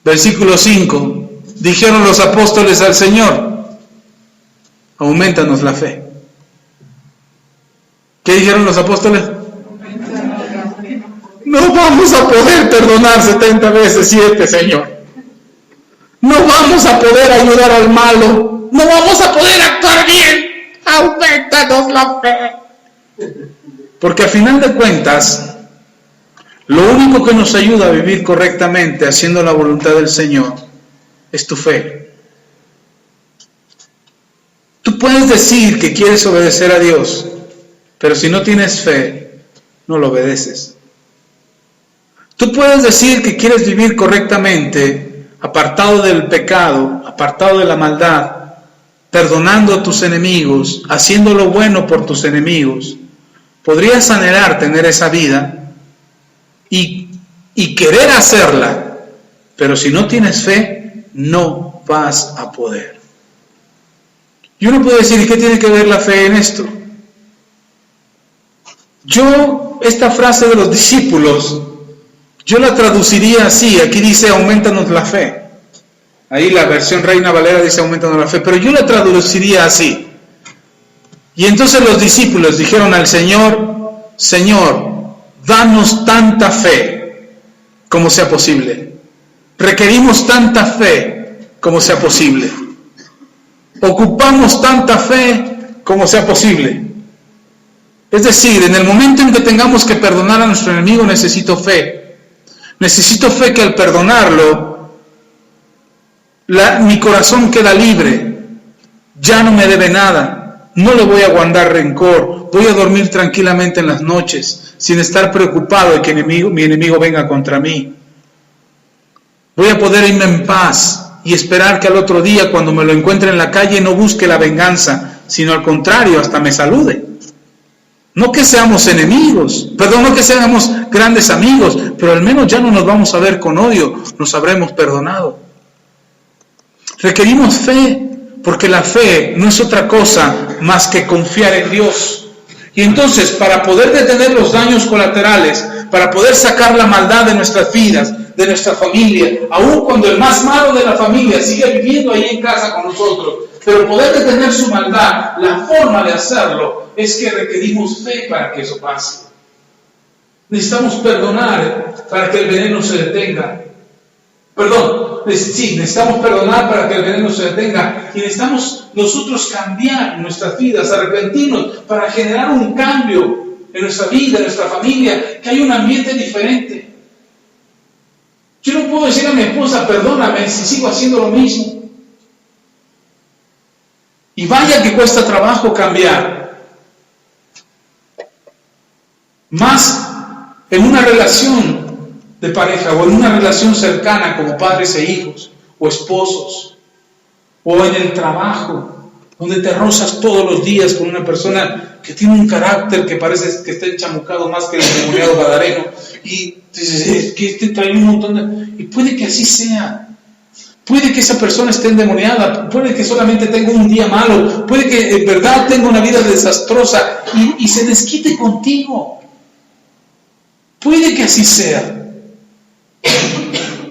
versículo 5, dijeron los apóstoles al Señor, aumentanos la fe. ¿Qué dijeron los apóstoles? No vamos a poder perdonar 70 veces 7, Señor. No vamos a poder ayudar al malo. No vamos a poder actuar bien. Aumentanos la fe. Porque a final de cuentas, lo único que nos ayuda a vivir correctamente haciendo la voluntad del Señor es tu fe. Tú puedes decir que quieres obedecer a Dios, pero si no tienes fe, no lo obedeces. Tú puedes decir que quieres vivir correctamente, apartado del pecado, apartado de la maldad, perdonando a tus enemigos, haciendo lo bueno por tus enemigos. Podrías anhelar tener esa vida y querer hacerla, pero si no tienes fe, no vas a poder. Y uno puede decir, ¿y qué tiene que ver la fe en esto? Esta frase de los discípulos, yo la traduciría así. Aquí dice, aumentanos la fe. Ahí la versión Reina Valera dice, aumentanos la fe. Pero yo la traduciría así. Y entonces los discípulos dijeron al Señor, Señor, danos tanta fe como sea posible. Requerimos tanta fe como sea posible. Ocupamos tanta fe como sea posible. Es decir, en el momento en que tengamos que perdonar a nuestro enemigo, necesito fe. Necesito fe que al perdonarlo, mi corazón queda libre. Ya no me debe nada. No le voy a guardar rencor. Voy a dormir tranquilamente en las noches, sin estar preocupado de que mi enemigo venga contra mí. Voy a poder irme en paz y esperar que al otro día, cuando me lo encuentre en la calle, no busque la venganza, sino al contrario, hasta me salude. No que seamos enemigos, no que seamos grandes amigos, pero al menos ya no nos vamos a ver con odio, nos habremos perdonado. Requerimos fe, porque la fe no es otra cosa más que confiar en Dios. Y entonces, para poder detener los daños colaterales, para poder sacar la maldad de nuestras vidas, de nuestra familia, aun cuando el más malo de la familia sigue viviendo ahí en casa con nosotros, pero poder detener su maldad, la forma de hacerlo es que requerimos fe para que eso pase. Necesitamos perdonar para que el veneno se detenga. Necesitamos perdonar para que el veneno se detenga. Y necesitamos nosotros cambiar nuestras vidas, arrepentirnos para generar un cambio en nuestra vida, en nuestra familia, que haya un ambiente diferente. Yo no puedo decir a mi esposa, perdóname si sigo haciendo lo mismo. Y vaya que cuesta trabajo cambiar. Más en una relación de pareja o en una relación cercana como padres e hijos o esposos o en el trabajo donde te rozas todos los días con una persona que tiene un carácter que parece que está enchamucado más que el endemoniado gadareno, y dices, que este trae un montón de... Y puede que así sea. Puede que esa persona esté endemoniada, puede que solamente tenga un día malo, puede que en verdad tenga una vida desastrosa y se desquite contigo. Puede que así sea.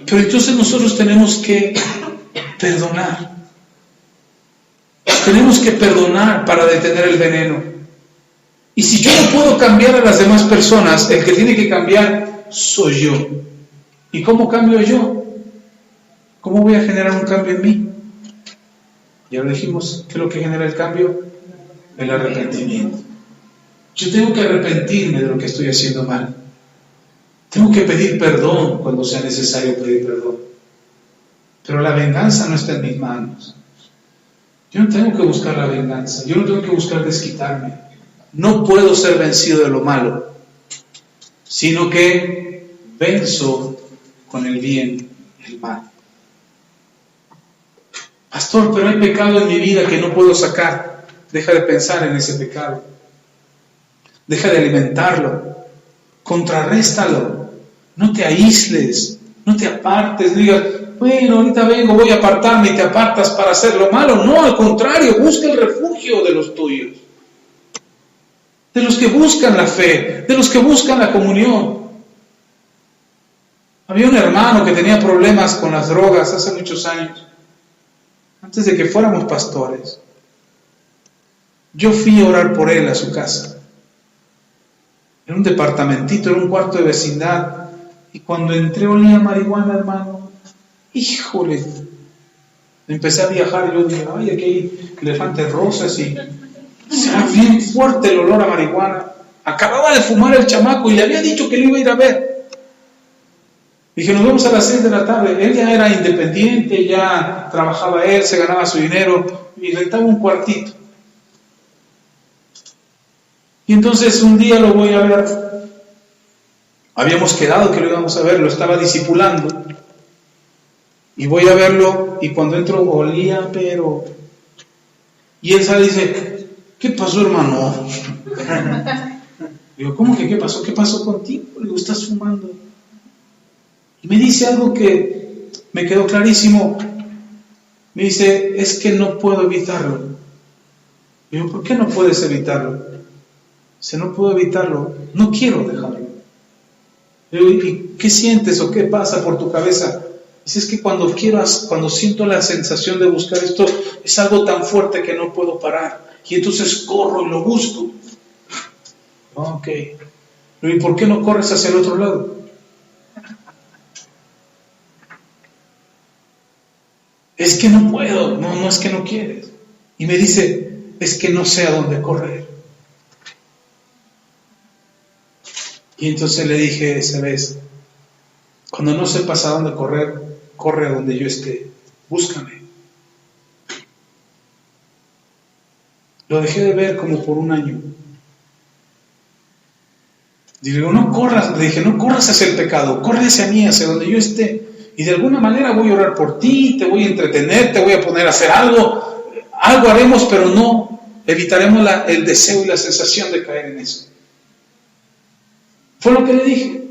Pero entonces nosotros tenemos que perdonar. Tenemos que perdonar para detener el veneno. Y si yo no puedo cambiar a las demás personas, el que tiene que cambiar soy yo. ¿Y cómo cambio yo? ¿Cómo voy a generar un cambio en mí? Ya lo dijimos, ¿qué es lo que genera el cambio? El arrepentimiento. Yo tengo que arrepentirme de lo que estoy haciendo mal. Tengo que pedir perdón cuando sea necesario pedir perdón. Pero la venganza no está en mis manos. Yo no tengo que buscar la venganza. Yo no tengo que buscar desquitarme. No puedo ser vencido de lo malo, sino que venzo con el bien el mal. Pastor, pero hay pecado en mi vida que no puedo sacar. Deja de pensar en ese pecado. Deja de alimentarlo. Contrarréstalo. No te aísles. No te apartes. Digas, bueno, ahorita vengo, voy a apartarme y te apartas para hacer lo malo. No, al contrario, busca el refugio de los tuyos. De los que buscan la fe. De los que buscan la comunión. Había un hermano que tenía problemas con las drogas hace muchos años. Antes de que fuéramos pastores, yo fui a orar por él a su casa. Era un departamentito, era un cuarto de vecindad. Y cuando entré olía marihuana, hermano. Híjole. Empecé a viajar y yo dije, ay, aquí hay elefantes rosas y será bien fuerte el olor a marihuana. Acababa de fumar el chamaco y le había dicho que lo iba a ir a ver. Dije, nos vemos a las 6 de la tarde. Él ya era independiente, ya trabajaba él, se ganaba su dinero y rentaba un cuartito. Y entonces un día lo voy a ver. Habíamos quedado que lo íbamos a ver, lo estaba discipulando. Y voy a verlo y cuando entro olía, pero... Y él sale y dice, ¿qué pasó, hermano? Digo, ¿cómo que qué pasó? ¿Qué pasó contigo? Le digo, estás fumando. Y me dice algo que me quedó clarísimo. Me dice, es que no puedo evitarlo. Digo, ¿por qué no puedes evitarlo? Si no puedo evitarlo, no quiero dejarlo. Digo, ¿y qué sientes o qué pasa por tu cabeza? Dice, es que cuando siento la sensación de buscar esto, es algo tan fuerte que no puedo parar. Y entonces corro y lo busco. Ok. ¿Y por qué no corres hacia el otro lado? Es que no puedo. No es que no quieres. Y me dice, es que no sé a dónde correr. Y entonces le dije, ¿sabes? Cuando no sepas a dónde correr, corre a donde yo esté. Búscame. Lo dejé de ver como por un año. Digo, no corras, le dije, no corras hacia el pecado, corre hacia mí, hacia donde yo esté. Y de alguna manera voy a orar por ti, te voy a entretener, te voy a poner a hacer algo haremos, pero no evitaremos el deseo y la sensación de caer en eso. Fue lo que le dije,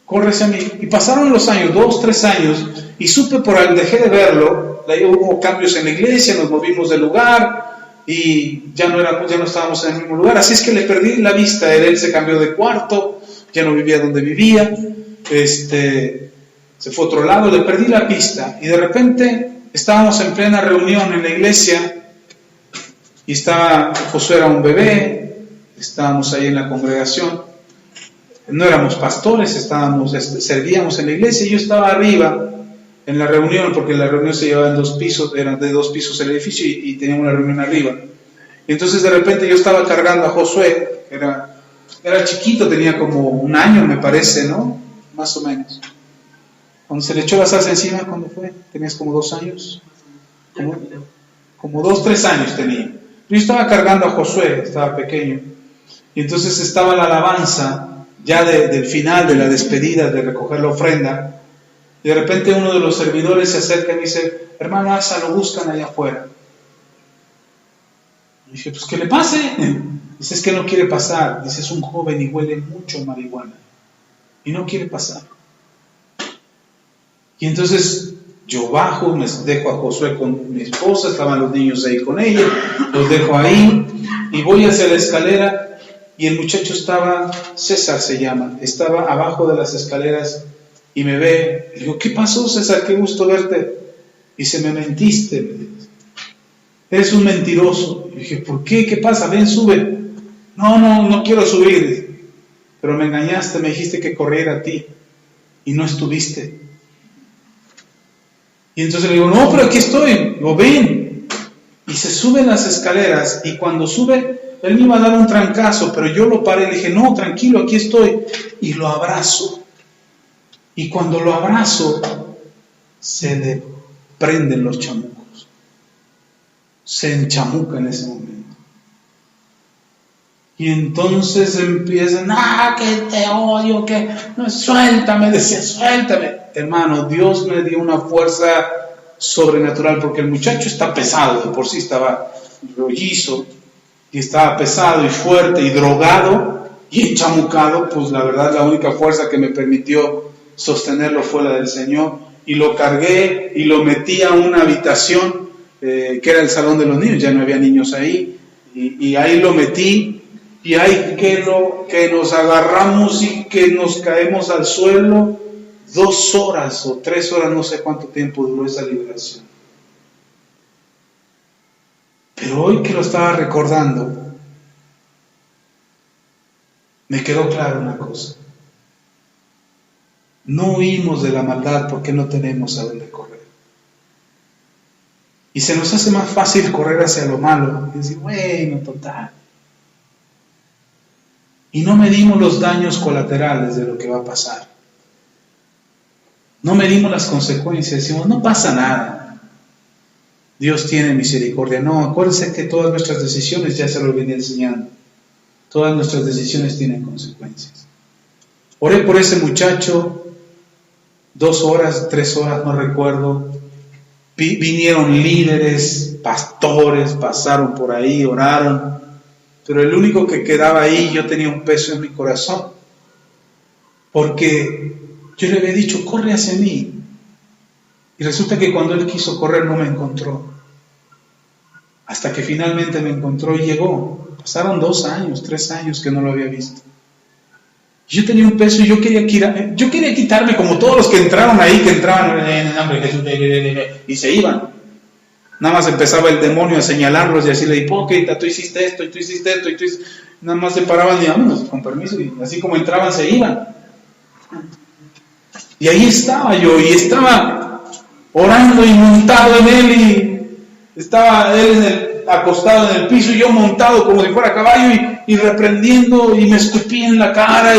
corre hacia mí. Y pasaron los años, 2, 3 años, y supe dejé de verlo, hubo cambios en la iglesia, nos movimos de lugar, y ya no estábamos en el mismo lugar, así es que le perdí la vista. Él se cambió de cuarto, ya no vivía donde vivía, se fue a otro lado, le perdí la pista, y de repente estábamos en plena reunión en la iglesia, y Josué era un bebé, estábamos ahí en la congregación, no éramos pastores, servíamos en la iglesia, y yo estaba arriba en la reunión, porque la reunión se llevaba en 2 pisos, eran de 2 pisos el edificio, y teníamos la reunión arriba. Y entonces de repente yo estaba cargando a Josué, era chiquito, tenía como 1 año, me parece, ¿no? Más o menos. Cuando se le echó la salsa encima, ¿cuándo fue? ¿Tenías como 2 años? Como 2, 3 años tenía. Yo estaba cargando a Josué, estaba pequeño. Y entonces estaba la alabanza, ya del final de la despedida, de recoger la ofrenda. Y de repente uno de los servidores se acerca y me dice, hermano Asa, lo buscan allá afuera. Y dije, pues que le pase. Dice, es que no quiere pasar. Dice, es un joven y huele mucho marihuana. Y no quiere pasar. Y entonces yo bajo, me dejo a Josué con mi esposa, estaban los niños ahí con ella, los dejo ahí y voy hacia la escalera y el muchacho estaba, César se llama, estaba abajo de las escaleras y me ve. Le digo, ¿qué pasó, César? Qué gusto verte. Y dice, me mentiste, me dice. Eres un mentiroso. Y dije, ¿por qué? ¿Qué pasa? Ven, sube. No quiero subir. Pero me engañaste, me dijiste que corriera a ti y no estuviste. Y entonces le digo, no, pero aquí estoy. Lo ven. Y se suben las escaleras y cuando sube, él me iba a dar un trancazo, pero yo lo paré, le dije, no, tranquilo, aquí estoy. Y lo abrazo. Y cuando lo abrazo, se le prenden los chamucos. Se enchamuca en ese momento. Y entonces empiezan, que te odio, que no, suéltame, decía, suéltame. Hermano, Dios me dio una fuerza sobrenatural, porque el muchacho está pesado, de por sí estaba rollizo, y estaba pesado y fuerte y drogado y enchamucado. Pues la verdad, la única fuerza que me permitió sostenerlo fue la del Señor, y lo cargué y lo metí a una habitación que era el salón de los niños, ya no había niños ahí, y ahí lo metí. Y hay que nos agarramos y que nos caemos al suelo 2 horas o 3 horas, no sé cuánto tiempo duró esa liberación. Pero hoy que lo estaba recordando, me quedó clara una cosa. No huimos de la maldad porque no tenemos a dónde correr. Y se nos hace más fácil correr hacia lo malo y decir, bueno, total. Y no medimos los daños colaterales de lo que va a pasar. No medimos las consecuencias. Decimos, no pasa nada. Dios tiene misericordia. No, acuérdense que todas nuestras decisiones, ya se lo venía enseñando, todas nuestras decisiones tienen consecuencias. Oré por ese muchacho 2 horas, 3 horas, no recuerdo. Vinieron líderes, pastores, pasaron por ahí, oraron. Pero el único que quedaba ahí, yo tenía un peso en mi corazón, porque yo le había dicho, corre hacia mí. Y resulta que cuando él quiso correr no me encontró. Hasta que finalmente me encontró y llegó. Pasaron 2 años, 3 años que no lo había visto. Yo tenía un peso y yo quería quitarme como todos los que entraron ahí, que entraban en el nombre de Jesús y se iban. Nada más empezaba el demonio a señalarlos y decirle, hipócrita, tú hiciste esto, y tú hiciste esto, y tú hiciste... Nada más se paraban y vámonos, con permiso, y así como entraban se iban. Y ahí estaba yo, y estaba orando y montado en él, y estaba él acostado en el piso, y yo montado como si fuera caballo, y reprendiendo, y me escupía en la cara,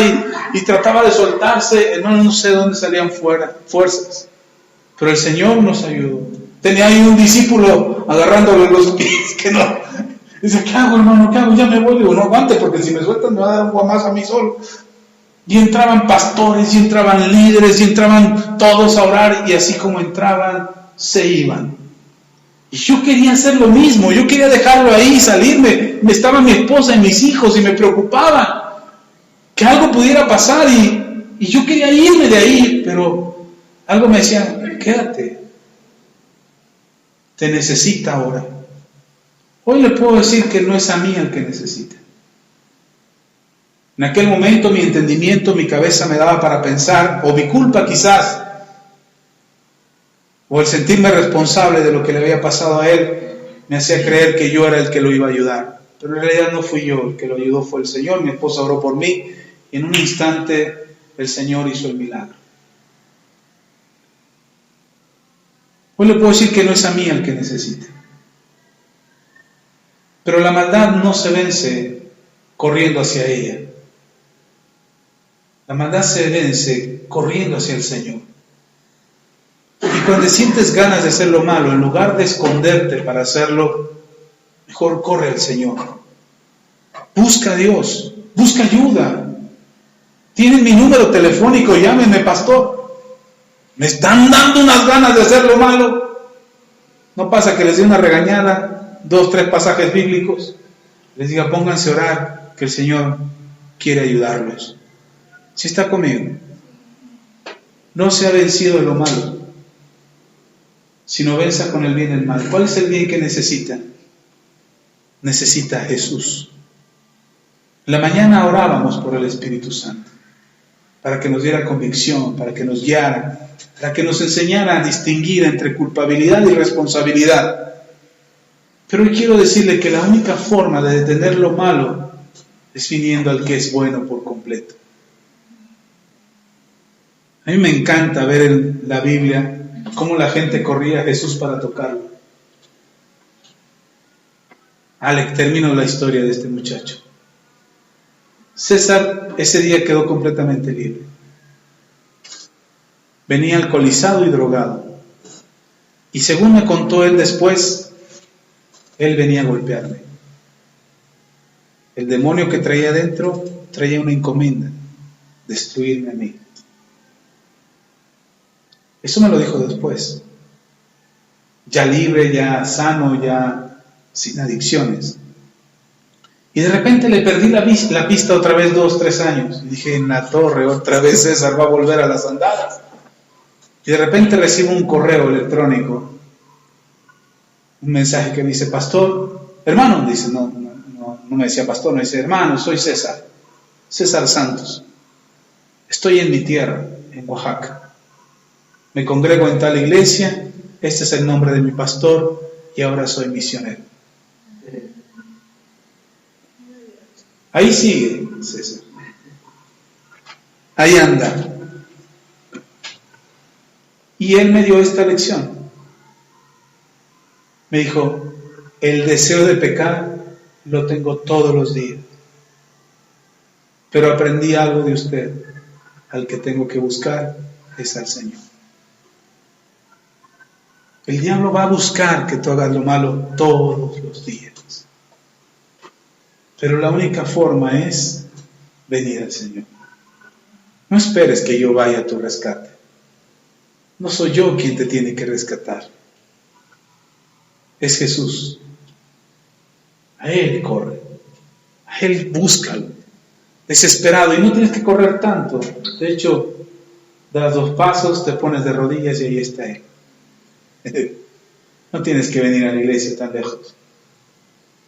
y trataba de soltarse. Hermano, no sé de dónde salían fuerzas, pero el Señor nos ayudó. Tenía ahí un discípulo agarrándole los pies, que no. Dice, ¿qué hago, hermano? ¿Qué hago? Ya me voy. Digo, no aguante, porque si me sueltan me va a dar un guamazo a mí solo. Y entraban pastores, y entraban líderes, y entraban todos a orar, y así como entraban, se iban. Y yo quería hacer lo mismo, yo quería dejarlo ahí y salirme. Estaba mi esposa y mis hijos, y me preocupaba que algo pudiera pasar, y yo quería irme de ahí, pero algo me decía, quédate. Te necesita ahora. Hoy le puedo decir que no es a mí el que necesita. En aquel momento mi entendimiento, mi cabeza me daba para pensar, o mi culpa quizás, o el sentirme responsable de lo que le había pasado a él, me hacía creer que yo era el que lo iba a ayudar. Pero en realidad no fui yo, el que lo ayudó fue el Señor. Mi esposa oró por mí y en un instante el Señor hizo el milagro. Hoy le puedo decir que no es a mí el que necesita. Pero la maldad no se vence corriendo hacia ella. La maldad se vence corriendo hacia el Señor. Y cuando sientes ganas de hacer lo malo, en lugar de esconderte para hacerlo, mejor corre al Señor. Busca a Dios, busca ayuda. Tienen mi número telefónico, llámenme, pastor. Me están dando unas ganas de hacer lo malo. No pasa que les dé una regañada 2, 3 pasajes bíblicos, les diga, pónganse a orar, que el Señor quiere ayudarlos. ¿Sí está conmigo? No se ha vencido de lo malo, sino venza con el bien el mal. ¿Cuál es el bien que necesita? Necesita a Jesús. En la mañana orábamos por el Espíritu Santo, para que nos diera convicción, para que nos guiara, para que nos enseñara a distinguir entre culpabilidad y responsabilidad. Pero hoy quiero decirle que la única forma de detener lo malo es viniendo al que es bueno por completo. A mí me encanta ver en la Biblia cómo la gente corría a Jesús para tocarlo. Alex, termino la historia de este muchacho. César ese día quedó completamente libre. Venía alcoholizado y drogado. Y según me contó él después, él venía a golpearme. El demonio que traía adentro traía una encomienda, destruirme a mí. Eso me lo dijo después. Ya libre, ya sano, ya sin adicciones. Y de repente le perdí la pista otra vez 2, 3 años. Y dije, en la torre, otra vez César va a volver a las andadas. Y de repente recibo un correo electrónico, un mensaje que dice, pastor, hermano, dice, no me decía pastor, me dice, hermano, soy César Santos. Estoy en mi tierra, en Oaxaca. Me congrego en tal iglesia, este es el nombre de mi pastor y ahora soy misionero. Ahí sigue César. Ahí anda. Y él me dio esta lección. Me dijo, el deseo de pecar lo tengo todos los días. Pero aprendí algo de usted. Al que tengo que buscar es al Señor. El diablo va a buscar que tú hagas lo malo todos los días. Pero la única forma es venir al Señor. No esperes que yo vaya a tu rescate. No soy yo quien te tiene que rescatar. Es Jesús. A Él corre. A Él búscalo. Desesperado. Y no tienes que correr tanto. De hecho, das 2 pasos, te pones de rodillas y ahí está Él. No tienes que venir a la iglesia tan lejos.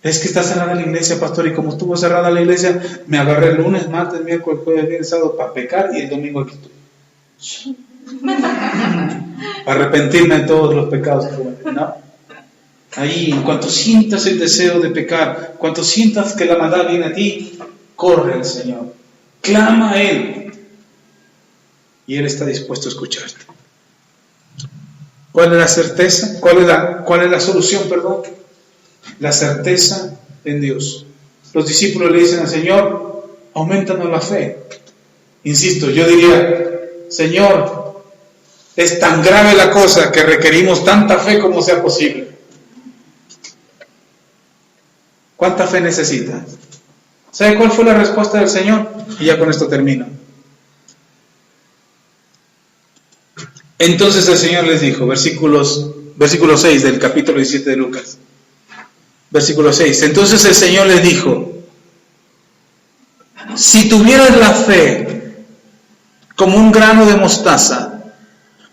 Es que está cerrada la iglesia, pastor, y como estuvo cerrada la iglesia, me agarré el lunes, martes, miércoles, jueves, viernes, sábado para pecar y el domingo aquí estoy. Para arrepentirme de todos los pecados que cometí, ¿no? Ahí, en cuanto sientas el deseo de pecar, cuanto sientas que la maldad viene a ti, corre al Señor, clama a Él y Él está dispuesto a escucharte. ¿Cuál es la certeza? ¿Cuál es la solución, perdón? La certeza en Dios. Los discípulos le dicen al Señor, aumentanos la fe. Insisto, yo diría, Señor, es tan grave la cosa que requerimos tanta fe como sea posible. ¿Cuánta fe necesitas? ¿Sabe cuál fue la respuesta del Señor? Y ya con esto termino. Entonces el Señor les dijo, versículo 6 del capítulo 17 de Lucas. Versículo 6. Entonces el Señor les dijo, si tuvieras la fe como un grano de mostaza,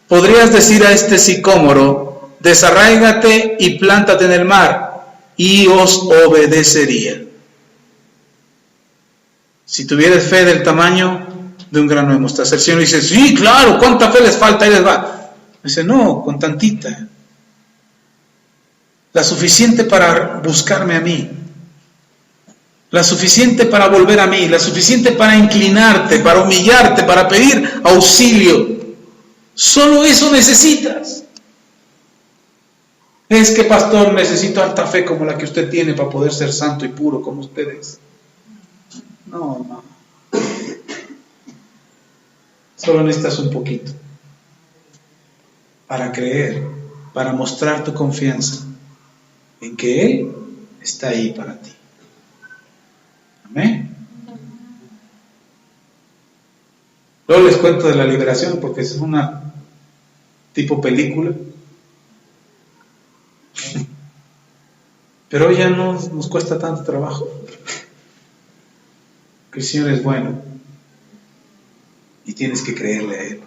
podrías decir a este sicómoro, desarráigate y plántate en el mar, y os obedecería. Si tuvieras fe del tamaño de un grano de mostaza. El Señor dice, sí, claro, ¿cuánta fe les falta? Ahí les va. Dice, no, con tantita. La suficiente para buscarme a mí. La suficiente para volver a mí. La suficiente para inclinarte, para humillarte, para pedir auxilio. Solo eso necesitas. Es que, pastor, necesito alta fe como la que usted tiene para poder ser santo y puro como ustedes. No. Solo necesitas un poquito para creer, para mostrar tu confianza en que Él está ahí para ti. Amén. Luego les cuento de la liberación porque es una tipo película. Pero hoy ya no nos cuesta tanto trabajo. Que el Señor es bueno. Y tienes que creerle a Él.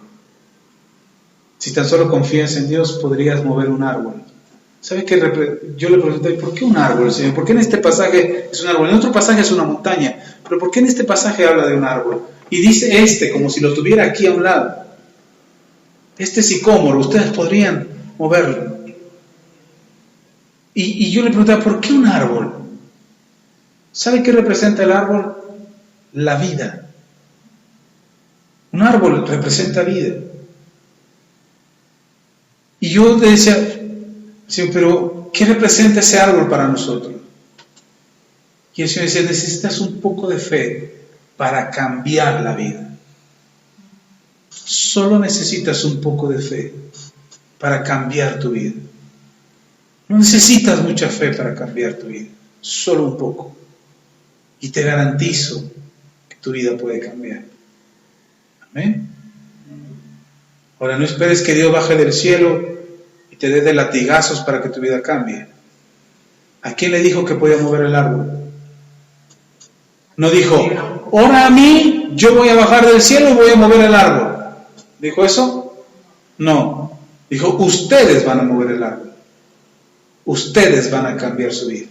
Si tan solo confías en Dios, podrías mover un árbol. ¿Sabe qué? Yo le pregunté, ¿por qué un árbol, Señor? ¿Por qué en este pasaje es un árbol? En otro pasaje es una montaña. Pero ¿por qué en este pasaje habla de un árbol? Y dice como si lo tuviera aquí a un lado. Este sicómoro, ustedes podrían moverlo. Y yo le preguntaba, ¿por qué un árbol? ¿Sabe qué representa el árbol? La vida. Un árbol representa vida. Y yo le decía, Señor, pero ¿qué representa ese árbol para nosotros? Y el Señor decía, necesitas un poco de fe para cambiar la vida. Solo necesitas un poco de fe para cambiar tu vida. No necesitas mucha fe para cambiar tu vida, solo un poco. Y te garantizo que tu vida puede cambiar. Amén. Ahora no esperes que Dios baje del cielo y te dé de latigazos para que tu vida cambie. ¿A quién le dijo que podía mover el árbol? No dijo, ora a mí, yo voy a bajar del cielo y voy a mover el árbol. ¿Dijo eso? No. Dijo, ustedes van a mover el árbol. Ustedes van a cambiar su vida.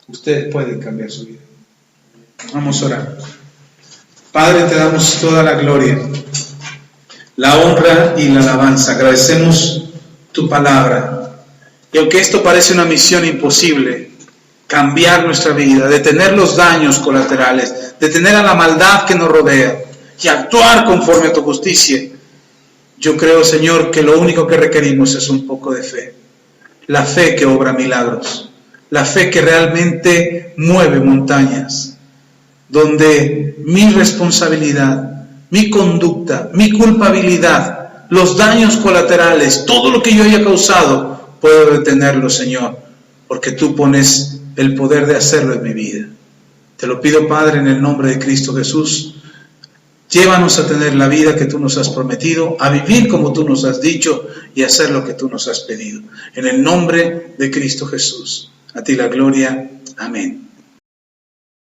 Ustedes pueden cambiar su vida. Vamos a orar. Padre, te damos toda la gloria, la honra y la alabanza. Agradecemos tu palabra. Y aunque esto parece una misión imposible, cambiar nuestra vida, detener los daños colaterales, detener a la maldad que nos rodea y actuar conforme a tu justicia, yo creo, Señor, que lo único que requerimos es un poco de fe. La fe que obra milagros, la fe que realmente mueve montañas, donde mi responsabilidad, mi conducta, mi culpabilidad, los daños colaterales, todo lo que yo haya causado, puedo detenerlo, Señor, porque tú pones el poder de hacerlo en mi vida. Te lo pido, Padre, en el nombre de Cristo Jesús. Llévanos a tener la vida que tú nos has prometido, a vivir como tú nos has dicho y a hacer lo que tú nos has pedido. En el nombre de Cristo Jesús. A ti la gloria. Amén.